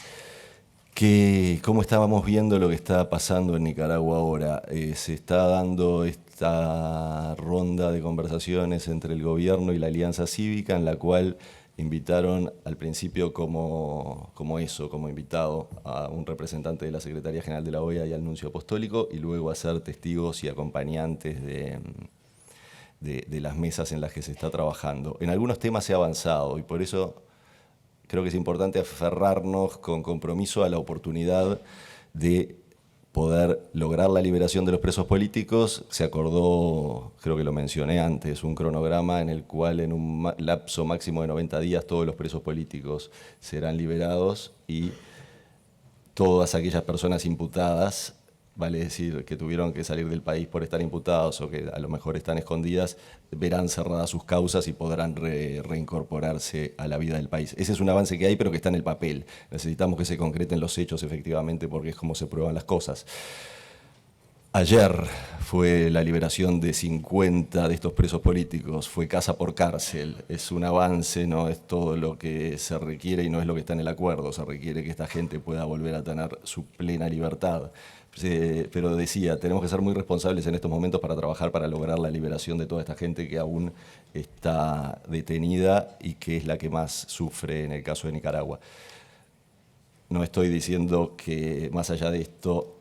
¿Cómo estábamos viendo lo que está pasando en Nicaragua ahora? Se está dando esta ronda de conversaciones entre el gobierno y la Alianza Cívica, en la cual invitaron al principio como invitado a un representante de la Secretaría General de la OEA y al Nuncio Apostólico, y luego a ser testigos y acompañantes de las mesas en las que se está trabajando. En algunos temas se ha avanzado y por eso creo que es importante aferrarnos con compromiso a la oportunidad de poder lograr la liberación de los presos políticos. Se acordó, creo que lo mencioné antes, un cronograma en el cual en un lapso máximo de 90 días todos los presos políticos serán liberados y todas aquellas personas imputadas, vale decir que tuvieron que salir del país por estar imputados o que a lo mejor están escondidas, verán cerradas sus causas y podrán reincorporarse a la vida del país. Ese es un avance que hay, pero que está en el papel. Necesitamos que se concreten los hechos efectivamente, porque es como se prueban las cosas. Ayer fue la liberación de 50 de estos presos políticos, fue casa por cárcel. Es un avance, no es todo lo que se requiere y no es lo que está en el acuerdo. Se requiere que esta gente pueda volver a tener su plena libertad. Pero decía, tenemos que ser muy responsables en estos momentos para trabajar para lograr la liberación de toda esta gente que aún está detenida y que es la que más sufre en el caso de Nicaragua. No estoy diciendo que más allá de esto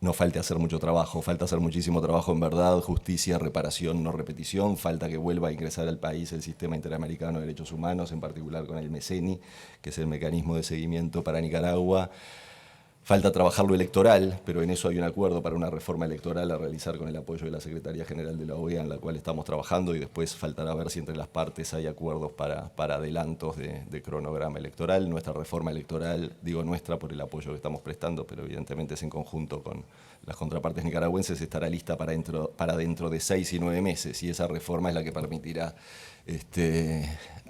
no falte hacer mucho trabajo, falta hacer muchísimo trabajo en verdad, justicia, reparación, no repetición, falta que vuelva a ingresar al país el Sistema Interamericano de Derechos Humanos, en particular con el MECENI, que es el mecanismo de seguimiento para Nicaragua. Falta trabajar lo electoral, pero en eso hay un acuerdo para una reforma electoral a realizar con el apoyo de la Secretaría General de la OEA, en la cual estamos trabajando, y después faltará ver si entre las partes hay acuerdos para adelantos de cronograma electoral. Nuestra reforma electoral, digo nuestra por el apoyo que estamos prestando, pero evidentemente es en conjunto con las contrapartes nicaragüenses, estará lista para dentro de 6 y 9 meses, y esa reforma es la que permitirá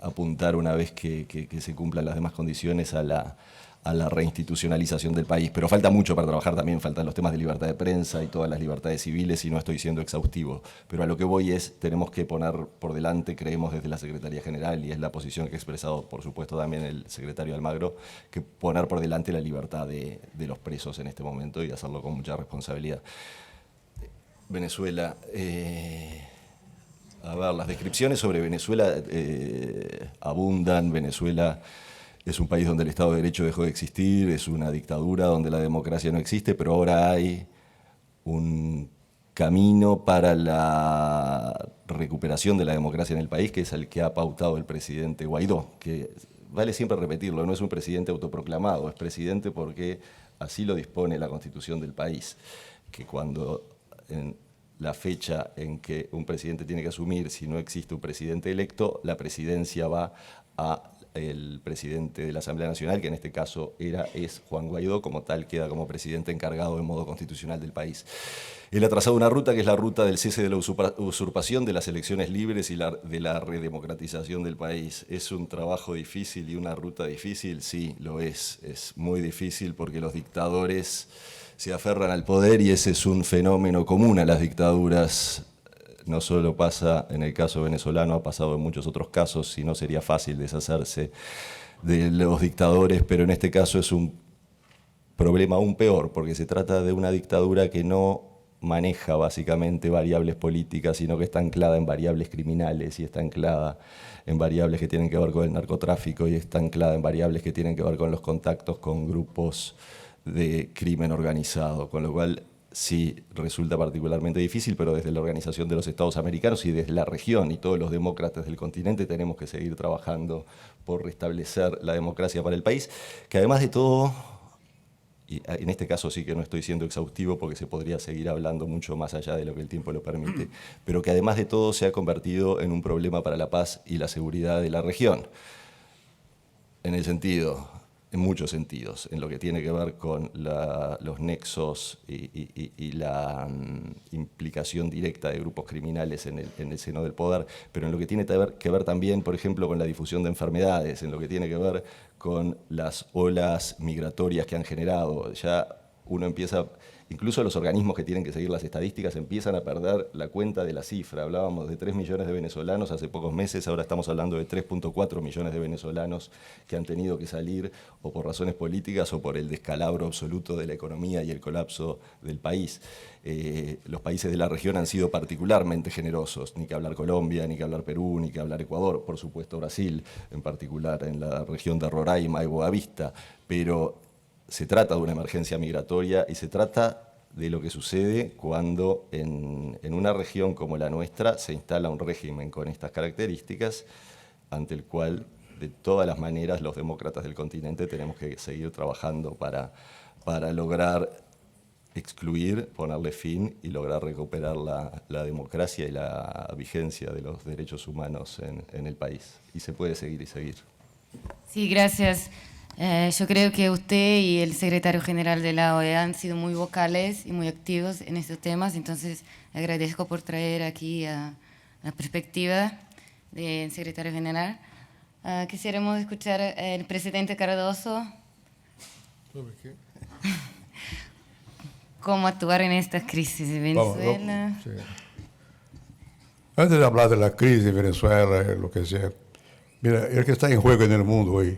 apuntar, una vez que se cumplan las demás condiciones, a la reinstitucionalización del país. Pero falta mucho para trabajar, también faltan los temas de libertad de prensa y todas las libertades civiles, y no estoy siendo exhaustivo. Pero a lo que voy es, tenemos que poner por delante, creemos desde la Secretaría General, y es la posición que ha expresado, por supuesto, también el secretario Almagro, que poner por delante la libertad de los presos en este momento, y hacerlo con mucha responsabilidad. Venezuela... a ver, las descripciones sobre Venezuela abundan. Venezuela es un país donde el Estado de Derecho dejó de existir, es una dictadura donde la democracia no existe, pero ahora hay un camino para la recuperación de la democracia en el país, que es el que ha pautado el presidente Guaidó, que vale siempre repetirlo, no es un presidente autoproclamado, es presidente porque así lo dispone la Constitución del país, que cuando en la fecha en que un presidente tiene que asumir, si no existe un presidente electo, la presidencia va a el presidente de la Asamblea Nacional, que en este caso es Juan Guaidó, como tal queda como presidente encargado de modo constitucional del país. Él ha trazado una ruta que es la ruta del cese de la usurpación, de las elecciones libres y de la redemocratización del país. ¿Es un trabajo difícil y una ruta difícil? Sí, lo es. Es muy difícil porque los dictadores se aferran al poder, y ese es un fenómeno común a las dictaduras. No solo pasa en el caso venezolano, ha pasado en muchos otros casos, si no sería fácil deshacerse de los dictadores, pero en este caso es un problema aún peor, porque se trata de una dictadura que no maneja básicamente variables políticas, sino que está anclada en variables criminales, y está anclada en variables que tienen que ver con el narcotráfico, y está anclada en variables que tienen que ver con los contactos con grupos de crimen organizado, con lo cual sí resulta particularmente difícil, pero desde la Organización de los Estados Americanos y desde la región y todos los demócratas del continente tenemos que seguir trabajando por restablecer la democracia para el país, que además de todo, y en este caso sí que no estoy siendo exhaustivo porque se podría seguir hablando mucho más allá de lo que el tiempo lo permite, pero que además de todo se ha convertido en un problema para la paz y la seguridad de la región. En muchos sentidos, en lo que tiene que ver con los nexos y la implicación directa de grupos criminales en el seno del poder, pero en lo que tiene que ver también, por ejemplo, con la difusión de enfermedades, en lo que tiene que ver con las olas migratorias que han generado. Ya uno empieza, incluso los organismos que tienen que seguir las estadísticas empiezan a perder la cuenta de la cifra. Hablábamos de 3 millones de venezolanos hace pocos meses, ahora estamos hablando de 3.4 millones de venezolanos que han tenido que salir o por razones políticas o por el descalabro absoluto de la economía y el colapso del país. Los países de la región han sido particularmente generosos, ni que hablar Colombia, ni que hablar Perú, ni que hablar Ecuador, por supuesto Brasil, en particular en la región de Roraima y Boavista, pero se trata de una emergencia migratoria y se trata de lo que sucede cuando en una región como la nuestra se instala un régimen con estas características, ante el cual de todas las maneras los demócratas del continente tenemos que seguir trabajando para lograr excluir, ponerle fin y lograr recuperar la democracia y la vigencia de los derechos humanos en el país. Y se puede seguir y seguir. Sí, gracias. Yo creo que usted y el secretario general de la OEA han sido muy vocales y muy activos en estos temas, entonces agradezco por traer aquí a la perspectiva del secretario general. Quisiéramos escuchar al presidente Cardoso. ¿Sobre qué? ¿Cómo actuar en esta crisis de Venezuela? Sí. Antes de hablar de la crisis de Venezuela, lo que sea, mira, el que está en juego en el mundo hoy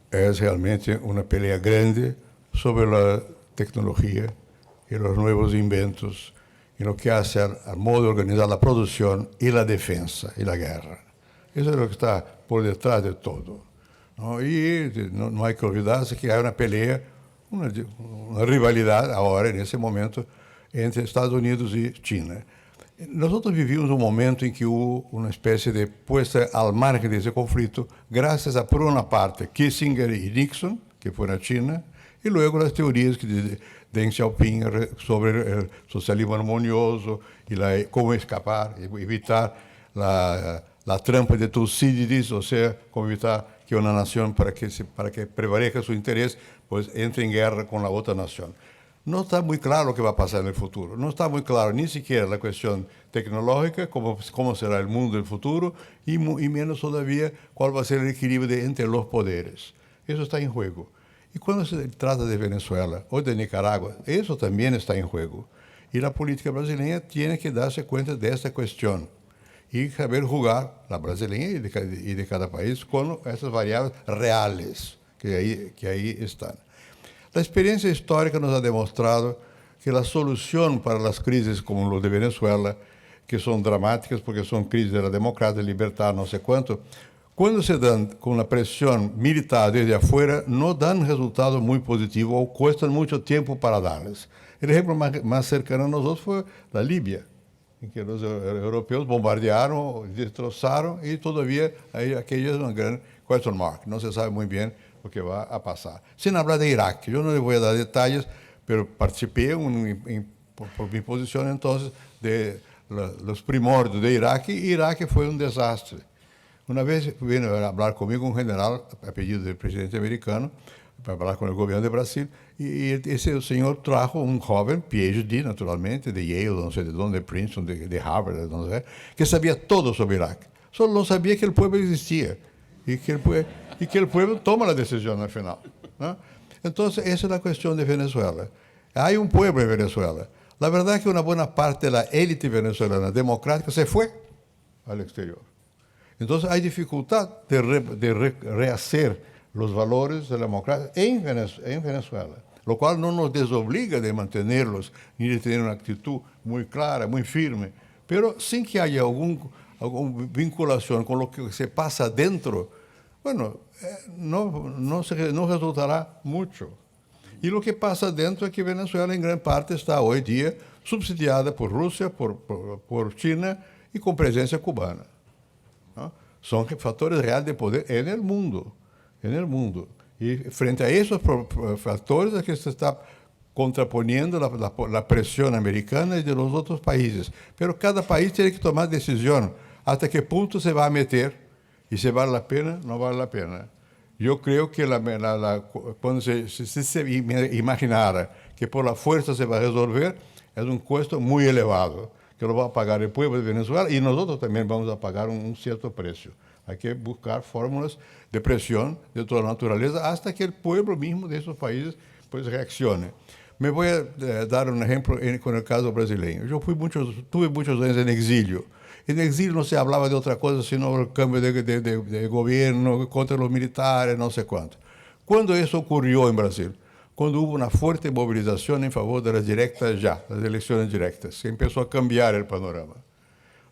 es realmente una pelea grande sobre la tecnología y los nuevos inventos y lo que hace al modo de organizar la producción y la defensa y la guerra. Eso es lo que está por detrás de todo, ¿no? Y no hay que olvidarse que hay una pelea, una rivalidad ahora, en ese momento, entre Estados Unidos y China. Nosotros vivimos un momento en que hubo una especie de puesta al margen de ese conflicto, gracias a, por una parte, Kissinger y Nixon, que fueron a China, Y luego las teorías de Deng Xiaoping sobre el socialismo armonioso y cómo escapar, evitar la trampa de Tucídides, o sea, cómo evitar que una nación, para que prevalezca su interés, pues entre en guerra con la otra nación. No está muy claro lo que va a pasar en el futuro. No está muy claro ni siquiera la cuestión tecnológica, cómo será el mundo del futuro, y menos todavía cuál va a ser el equilibrio entre los poderes. Eso está en juego. Y cuando se trata de Venezuela o de Nicaragua, eso también está en juego. Y la política brasileña tiene que darse cuenta de esta cuestión y saber jugar, la brasileña y de cada país, con esas variables reales que ahí están. La experiencia histórica nos ha demostrado que la solución para las crisis como lo de Venezuela, que son dramáticas porque son crisis de la democracia, de libertad, no sé cuánto, cuando se dan con la presión militar desde afuera, no dan resultado muy positivo o cuestan mucho tiempo para darles. El ejemplo más cercano a nosotros fue la Libia, en que los europeos bombardearon, destrozaron y todavía aquello es una gran question mark. No se sabe muy bien lo que va a pasar. Sin hablar de Irak, yo no le voy a dar detalles, pero participé por mi posición entonces de los primordios de Irak, y Irak fue un desastre. Una vez vino a hablar conmigo un general, a pedido del presidente americano, para hablar con el gobierno de Brasil, y ese señor trajo un joven, PhD naturalmente, de Yale, no sé de dónde, de Princeton, de Harvard, de no sé, que sabía todo sobre Irak. Solo no sabía que el pueblo existía y que el pueblo toma la decisión al final, ¿no? Entonces, esa es la cuestión de Venezuela. Hay un pueblo en Venezuela. La verdad es que una buena parte de la élite venezolana democrática se fue al exterior. Entonces hay dificultad de rehacer los valores de la democracia en Venezuela, lo cual no nos desobliga de mantenerlos ni de tener una actitud muy clara, muy firme, pero sin que haya alguna vinculación con lo que se pasa dentro, bueno, no resultará mucho. Y lo que pasa dentro es que Venezuela en gran parte está hoy día subsidiada por Rusia, por China y con presencia cubana, ¿no? Son factores reales de poder en el mundo. Y frente a esos factores es que se está contraponiendo la presión americana y de los otros países. Pero cada país tiene que tomar decisión hasta qué punto se va a meter y si vale la pena, no vale la pena. Yo creo que cuando se imaginara que por la fuerza se va a resolver, es un costo muy elevado, que lo va a pagar el pueblo de Venezuela y nosotros también vamos a pagar un cierto precio. Hay que buscar fórmulas de presión de toda naturaleza hasta que el pueblo mismo de esos países pues reaccione. Me voy a dar un ejemplo con el caso brasileño. Yo tuve muchos años en exilio. En exilio no se hablaba de otra cosa sino el cambio de gobierno contra los militares, no sé cuánto. ¿Cuándo eso ocurrió en Brasil? Cuando hubo una fuerte movilización en favor de las directas las elecciones directas, que empezó a cambiar el panorama.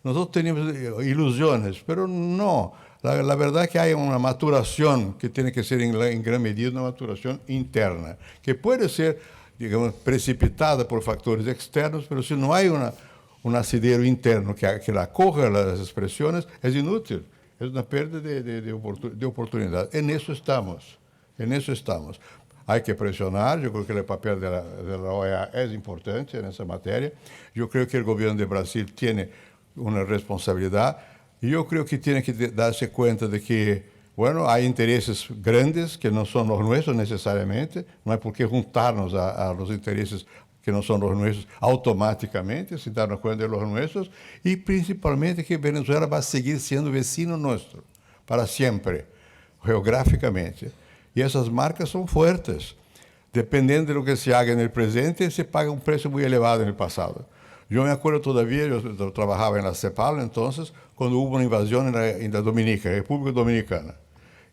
Nosotros teníamos ilusiones, pero no. La verdad es que hay una maturación que tiene que ser en gran medida una maturación interna, que puede ser, digamos, precipitada por factores externos, pero si no hay un asidero interno que la acoja las expresiones, es inútil. Es una pérdida de oportunidad. En eso estamos. Hay que presionar. Yo creo que el papel de la OEA es importante en esa materia. Yo creo que el gobierno de Brasil tiene una responsabilidad. Y yo creo que tiene que darse cuenta de que, bueno, hay intereses grandes que no son los nuestros necesariamente. No hay por qué juntarnos a los intereses que no son los nuestros automáticamente, sin darnos cuenta de los nuestros. Y principalmente que Venezuela va a seguir siendo vecino nuestro para siempre, geográficamente. Y esas marcas son fuertes. Dependiendo de lo que se haga en el presente, se paga un precio muy elevado en el pasado. Yo me acuerdo todavía, yo trabajaba en la CEPAL entonces, cuando hubo una invasión en la Dominica, República Dominicana.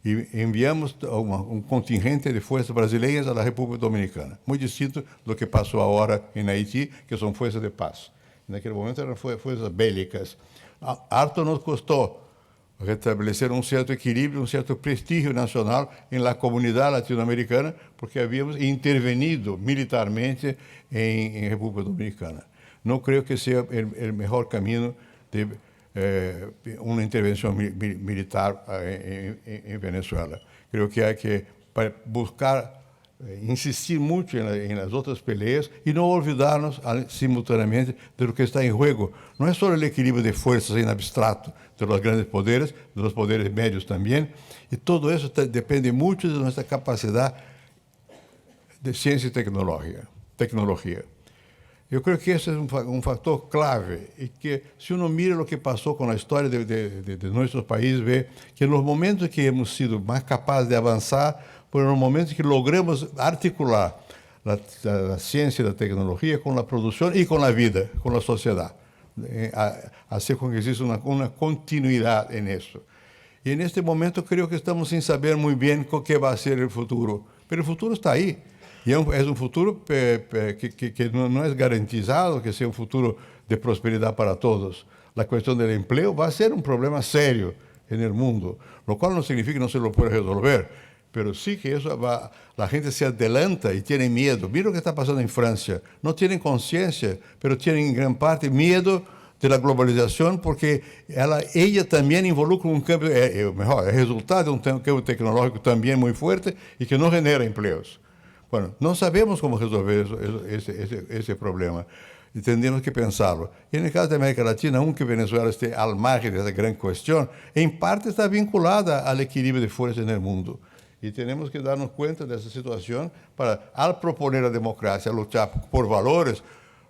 Y enviamos un contingente de fuerzas brasileñas a la República Dominicana. Muy distinto de lo que pasó ahora en Haití, que son fuerzas de paz. En aquel momento eran fuerzas bélicas. Harto nos costó restablecer un cierto equilibrio, un cierto prestigio nacional en la comunidad latinoamericana, porque habíamos intervenido militarmente en República Dominicana. No creo que sea el mejor camino de una intervención militar en Venezuela. Creo que hay que buscar insistir mucho en las otras peleas y no olvidarnos simultáneamente de lo que está en juego. No es solo el equilibrio de fuerzas en abstracto de los grandes poderes, de los poderes medios también, y todo eso depende mucho de nuestra capacidad de ciencia y tecnología. Yo creo que ese es un factor clave y que si uno mira lo que pasó con la historia de nuestros países, ve que en los momentos que hemos sido más capaces de avanzar, fueron los momentos que logramos articular la ciencia y la tecnología con la producción y con la vida, con la sociedad. Hacer con que exista una continuidad en eso. Y en este momento creo que estamos sin saber muy bien qué va a ser el futuro, pero el futuro está ahí. Y es un futuro que no es garantizado que sea un futuro de prosperidad para todos. La cuestión del empleo va a ser un problema serio en el mundo, lo cual no significa que no se lo pueda resolver, pero sí que la gente se adelanta y tiene miedo. Mira lo que está pasando en Francia. No tienen conciencia, pero tienen en gran parte miedo de la globalización porque ella también involucra un cambio, mejor, el resultado de un cambio tecnológico también muy fuerte y que no genera empleos. Bueno, no sabemos cómo resolver ese problema y tendríamos que pensarlo. Y en el caso de América Latina, aunque Venezuela esté al margen de esa gran cuestión, en parte está vinculada al equilibrio de fuerzas en el mundo. Y tenemos que darnos cuenta de esa situación para, al proponer la democracia, luchar por valores,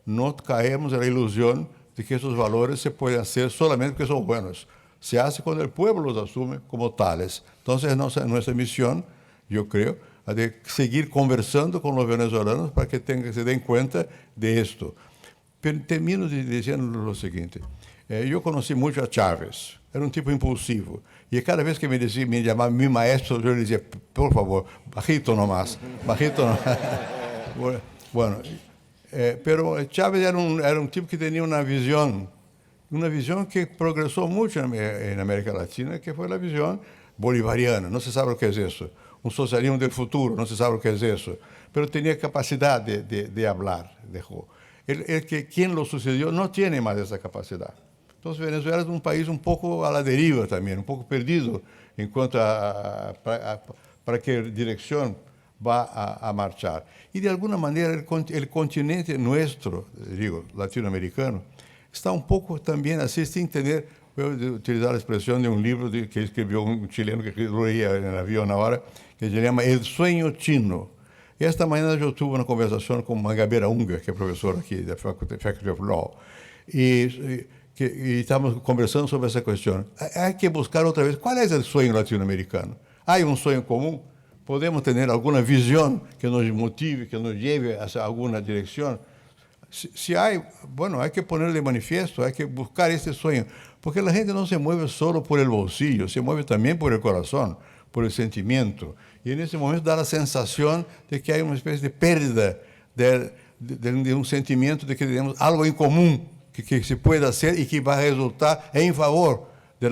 no caemos en la ilusión de que esos valores se pueden hacer solamente porque son buenos. Se hace cuando el pueblo los asume como tales. Entonces, nuestra misión, yo creo, de seguir conversando con los venezolanos para que se den cuenta de esto. Pero termino diciendo lo siguiente. Yo conocí mucho a Chávez. Era un tipo impulsivo. Y cada vez que me llamaba mi maestro, yo le decía, por favor, bajito nomás, bajito nomás. Bueno, pero Chávez era un tipo que tenía una visión que progresó mucho en América Latina, que fue la visión bolivariana. No se sabe lo que es eso. Un socialismo del futuro, no se sabe lo que es eso. Pero tenía capacidad de hablar, dejó. Quien lo sucedió no tiene más esa capacidad. Entonces Venezuela es un país un poco a la deriva también, un poco perdido en cuanto a para qué dirección va a marchar. Y de alguna manera el continente nuestro, digo, latinoamericano, está un poco también así, sin tener, voy a utilizar la expresión de un libro que escribió un chileno que lo leía en el avión ahora, que se llama El sueño chino. Y esta mañana yo tuve una conversación con Mangabeira Unger, que es profesor aquí de Faculty of Law, y estamos conversando sobre esa cuestión. Hay que buscar otra vez, ¿cuál es el sueño latinoamericano? ¿Hay un sueño común? ¿Podemos tener alguna visión que nos motive, que nos lleve hacia alguna dirección? Si hay, bueno, hay que ponerle de manifiesto, hay que buscar ese sueño, porque la gente no se mueve solo por el bolsillo, se mueve también por el corazón, por el sentimiento. Y en ese momento da la sensación de que hay una especie de pérdida de un sentimiento de que tenemos algo en común que se puede hacer y que va a resultar en favor de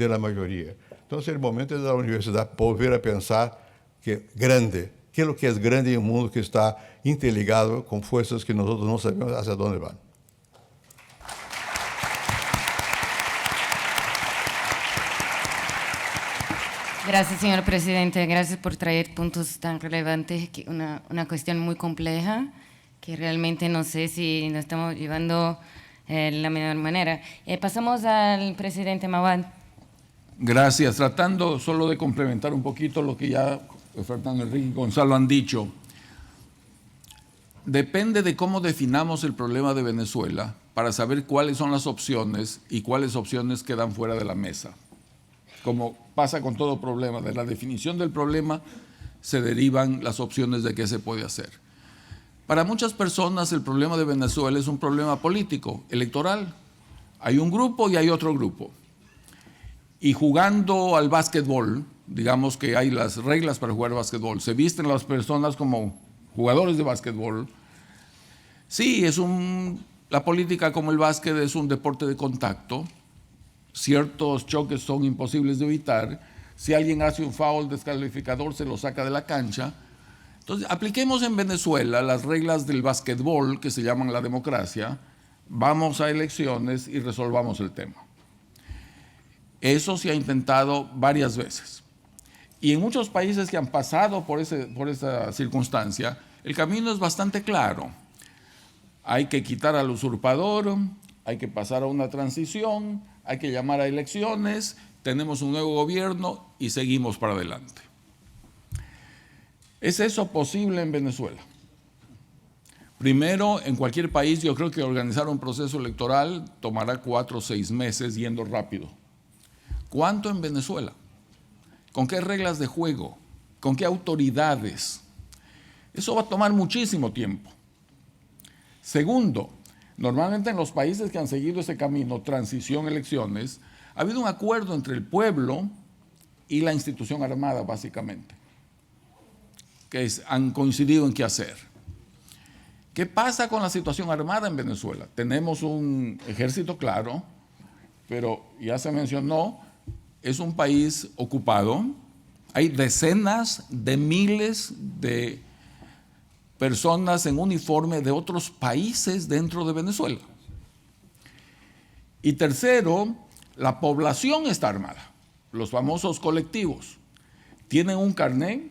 la mayoría. Entonces, el momento de la universidad volver a pensar que grande, qué es lo que es grande en un mundo que está interligado con fuerzas que nosotros no sabemos hacia dónde van. Gracias, señor presidente. Gracias por traer puntos tan relevantes, una cuestión muy compleja que realmente no sé si nos estamos llevando la mejor manera. Pasamos al presidente Mawad. Gracias. Tratando solo de complementar un poquito lo que ya Fernando Enrique y Gonzalo han dicho. Depende de cómo definamos el problema de Venezuela para saber cuáles son las opciones y cuáles opciones quedan fuera de la mesa. Como pasa con todo problema, de la definición del problema se derivan las opciones de qué se puede hacer. Para muchas personas el problema de Venezuela es un problema político, electoral. Hay un grupo y hay otro grupo. Y jugando al básquetbol, digamos que hay las reglas para jugar básquetbol, se visten las personas como jugadores de básquetbol. Sí, la política como el básquet es un deporte de contacto. Ciertos choques son imposibles de evitar. Si alguien hace un foul descalificador, se lo saca de la cancha. Entonces, apliquemos en Venezuela las reglas del básquetbol, que se llaman la democracia, vamos a elecciones y resolvamos el tema. Eso se ha intentado varias veces. Y en muchos países que han pasado por esa circunstancia, el camino es bastante claro. Hay que quitar al usurpador, hay que pasar a una transición, hay que llamar a elecciones, tenemos un nuevo gobierno y seguimos para adelante. ¿Es eso posible en Venezuela? Primero, en cualquier país yo creo que organizar un proceso electoral tomará 4 o 6 meses yendo rápido. ¿Cuánto en Venezuela? ¿Con qué reglas de juego? ¿Con qué autoridades? Eso va a tomar muchísimo tiempo. Segundo, normalmente en los países que han seguido ese camino, transición, elecciones, ha habido un acuerdo entre el pueblo y la institución armada, básicamente, que han coincidido en qué hacer. ¿Qué pasa con la situación armada en Venezuela? Tenemos un ejército, claro, pero ya se mencionó, es un país ocupado, hay decenas de miles de personas en uniforme de otros países dentro de Venezuela. Y tercero, la población está armada, los famosos colectivos. Tienen un carnet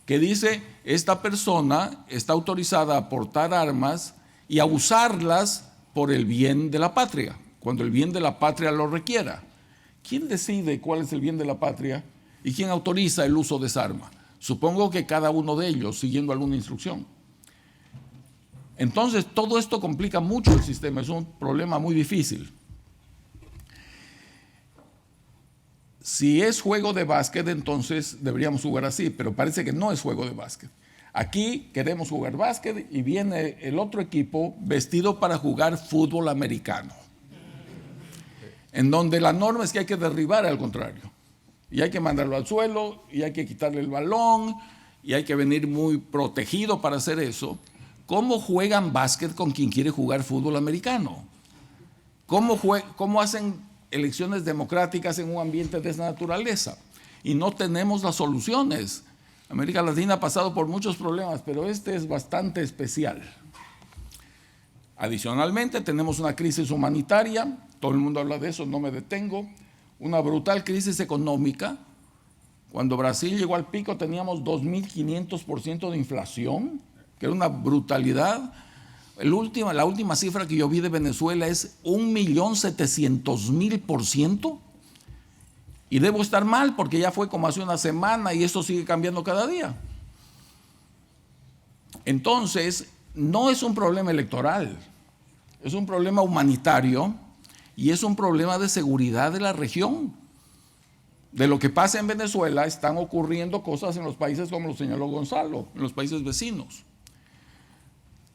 que dice, esta persona está autorizada a portar armas y a usarlas por el bien de la patria, cuando el bien de la patria lo requiera. ¿Quién decide cuál es el bien de la patria y quién autoriza el uso de esa arma? Supongo que cada uno de ellos, siguiendo alguna instrucción. Entonces, todo esto complica mucho el sistema, es un problema muy difícil. Si es juego de básquet, entonces deberíamos jugar así, pero parece que no es juego de básquet. Aquí queremos jugar básquet y viene el otro equipo vestido para jugar fútbol americano, en donde la norma es que hay que derribar al contrario, y hay que mandarlo al suelo, y hay que quitarle el balón, y hay que venir muy protegido para hacer eso. ¿Cómo juegan básquet con quien quiere jugar fútbol americano? ¿Cómo hacen elecciones democráticas en un ambiente de esa naturaleza? Y no tenemos las soluciones. América Latina ha pasado por muchos problemas, pero este es bastante especial. Adicionalmente, tenemos una crisis humanitaria, todo el mundo habla de eso, no me detengo, una brutal crisis económica. Cuando Brasil llegó al pico teníamos 2.500% de inflación, que era una brutalidad. La última cifra que yo vi de Venezuela es 1.700.000%, y debo estar mal porque ya fue como hace una semana y esto sigue cambiando cada día. Entonces, no es un problema electoral, es un problema humanitario y es un problema de seguridad de la región. De lo que pasa en Venezuela están ocurriendo cosas en los países, como lo señaló Gonzalo, en los países vecinos.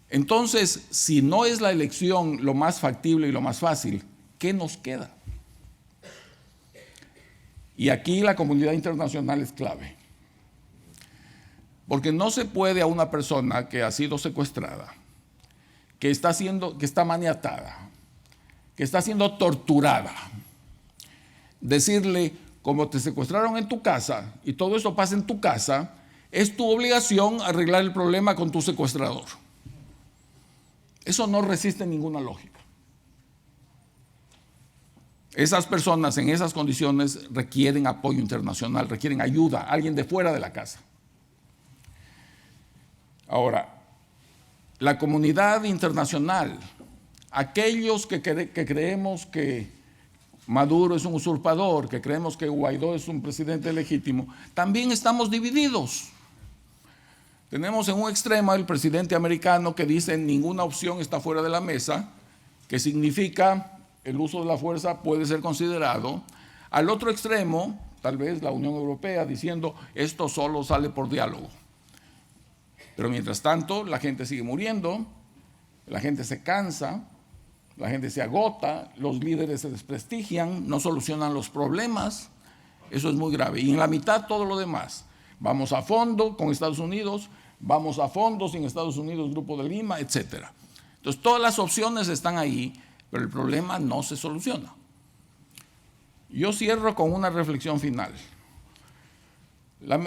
Entonces, si no es la elección lo más factible y lo más fácil, ¿qué nos queda? Y aquí la comunidad internacional es clave. Porque no se puede a una persona que ha sido secuestrada, que está maniatada, que está siendo torturada, decirle, como te secuestraron en tu casa y todo eso pasa en tu casa, es tu obligación arreglar el problema con tu secuestrador. Eso no resiste ninguna lógica. Esas personas en esas condiciones requieren apoyo internacional, requieren ayuda, alguien de fuera de la casa. Ahora, la comunidad internacional, aquellos que creemos que Maduro es un usurpador, que creemos que Guaidó es un presidente legítimo, también estamos divididos. Tenemos en un extremo el presidente americano que dice ninguna opción está fuera de la mesa, que significa el uso de la fuerza puede ser considerado. Al otro extremo, tal vez la Unión Europea diciendo esto solo sale por diálogo. Pero mientras tanto, la gente sigue muriendo, la gente se cansa, la gente se agota, los líderes se desprestigian, no solucionan los problemas. Eso es muy grave. Y en la mitad todo lo demás. Vamos a fondo con Estados Unidos, vamos a fondo sin Estados Unidos, Grupo de Lima, etc. Entonces, todas las opciones están ahí, pero el problema no se soluciona. Yo cierro con una reflexión final.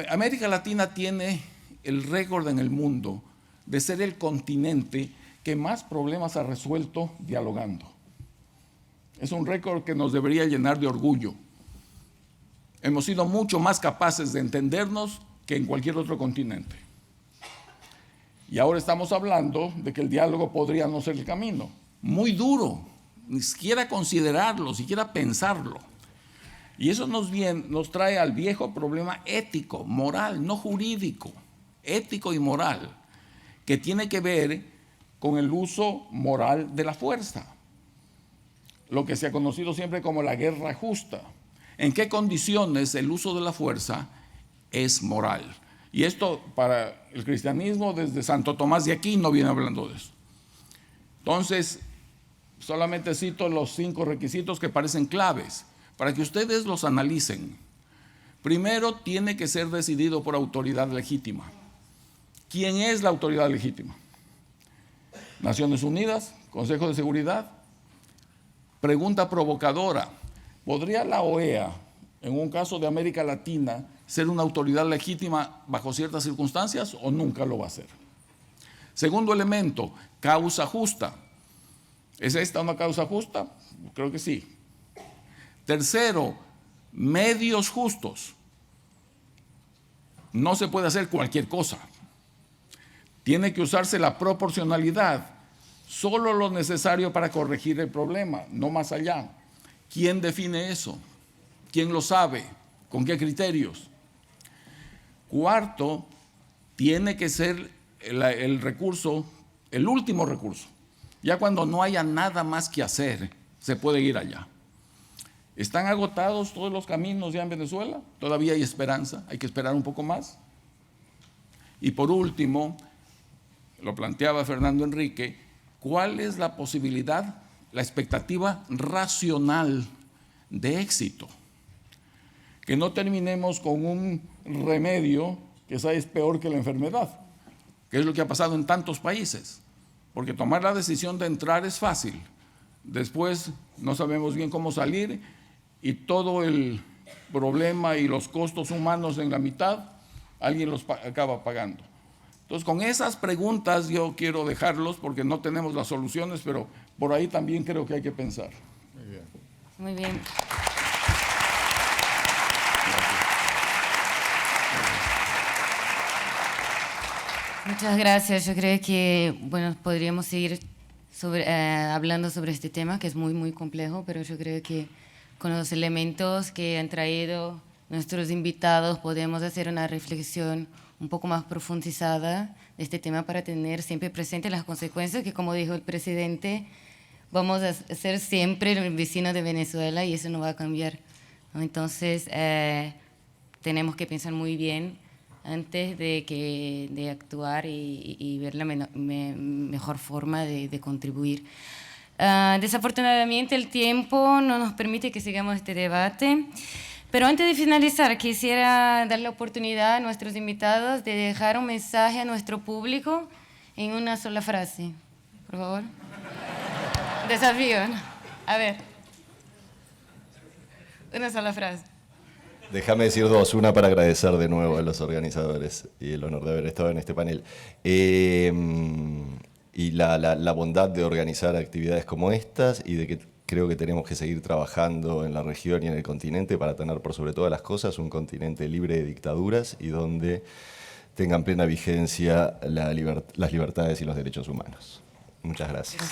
América Latina tiene el récord en el mundo de ser el continente que más problemas ha resuelto dialogando. Es un récord que nos debería llenar de orgullo. hemos sido mucho más capaces de entendernos que en cualquier otro continente. Y ahora estamos hablando de que el diálogo podría no ser el camino. Muy duro, ni siquiera considerarlo, siquiera pensarlo. Y eso nos trae al viejo problema ético, moral, no jurídico, ético y moral, que tiene que ver con el uso moral de la fuerza, lo que se ha conocido siempre como la guerra justa. ¿En qué condiciones el uso de la fuerza es moral? Y esto para el cristianismo desde Santo Tomás de Aquino viene hablando de eso. Entonces, solamente cito los 5 requisitos que parecen claves para que ustedes los analicen. Primero, tiene que ser decidido por autoridad legítima. ¿Quién es la autoridad legítima? Naciones Unidas, Consejo de Seguridad. Pregunta provocadora: ¿podría la OEA, en un caso de América Latina, ser una autoridad legítima bajo ciertas circunstancias o nunca lo va a ser? Segundo elemento, causa justa. ¿Es esta una causa justa? Creo que sí. Tercero, medios justos. No se puede hacer cualquier cosa. Tiene que usarse la proporcionalidad, solo lo necesario para corregir el problema, no más allá. ¿Quién define eso? ¿Quién lo sabe? ¿Con qué criterios? Cuarto, tiene que ser el recurso, el último recurso. Ya cuando no haya nada más que hacer, se puede ir allá. ¿Están agotados todos los caminos ya en Venezuela? Todavía hay esperanza, hay que esperar un poco más. Y por último, lo planteaba Fernando Enrique, ¿cuál es la posibilidad, la expectativa racional de éxito? Que no terminemos con un remedio que es peor que la enfermedad, que es lo que ha pasado en tantos países. Porque tomar la decisión de entrar es fácil, después no sabemos bien cómo salir y todo el problema y los costos humanos en la mitad, alguien los acaba pagando. Entonces, con esas preguntas yo quiero dejarlos porque no tenemos las soluciones, pero por ahí también creo que hay que pensar. Muy bien. Muy bien. Muchas gracias. Yo creo que, bueno, podríamos seguir hablando sobre este tema, que es muy, muy complejo, pero yo creo que con los elementos que han traído nuestros invitados podemos hacer una reflexión un poco más profundizada de este tema para tener siempre presente las consecuencias que, como dijo el presidente, vamos a ser siempre el vecino de Venezuela y eso no va a cambiar, ¿no? Entonces, tenemos que pensar muy bien antes de actuar y ver la mejor forma de contribuir. Desafortunadamente el tiempo no nos permite que sigamos este debate, pero antes de finalizar quisiera dar la oportunidad a nuestros invitados de dejar un mensaje a nuestro público en una sola frase, por favor. Desafío, ¿no? A ver, una sola frase. Déjame decir 2, una para agradecer de nuevo a los organizadores y el honor de haber estado en este panel. Y la bondad de organizar actividades como estas y de que creo que tenemos que seguir trabajando en la región y en el continente para tener por sobre todas las cosas un continente libre de dictaduras y donde tengan plena vigencia las libertades y los derechos humanos. Muchas gracias.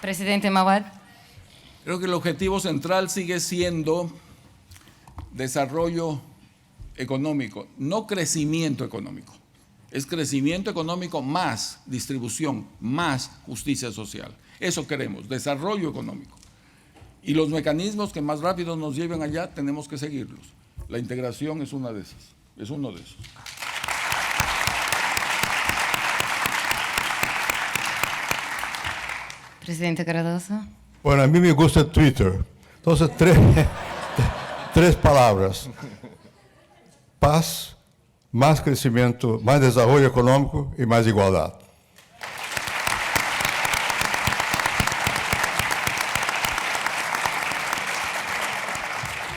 Presidente Mawad. Creo que el objetivo central sigue siendo desarrollo económico, no crecimiento económico. Es crecimiento económico más distribución, más justicia social. Eso queremos, desarrollo económico. Y los mecanismos que más rápido nos lleven allá tenemos que seguirlos. La integración es una de esas, es uno de esos. Presidente Cardoso. Bueno, a mí me gusta Twitter. Entonces, tres palabras. Paz, más crecimiento, más desarrollo económico y más igualdad.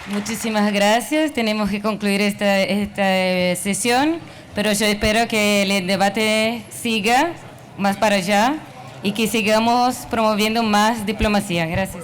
Muchísimas gracias. Tenemos que concluir esta sesión, pero yo espero que el debate siga más para allá y que sigamos promoviendo más diplomacia. Gracias.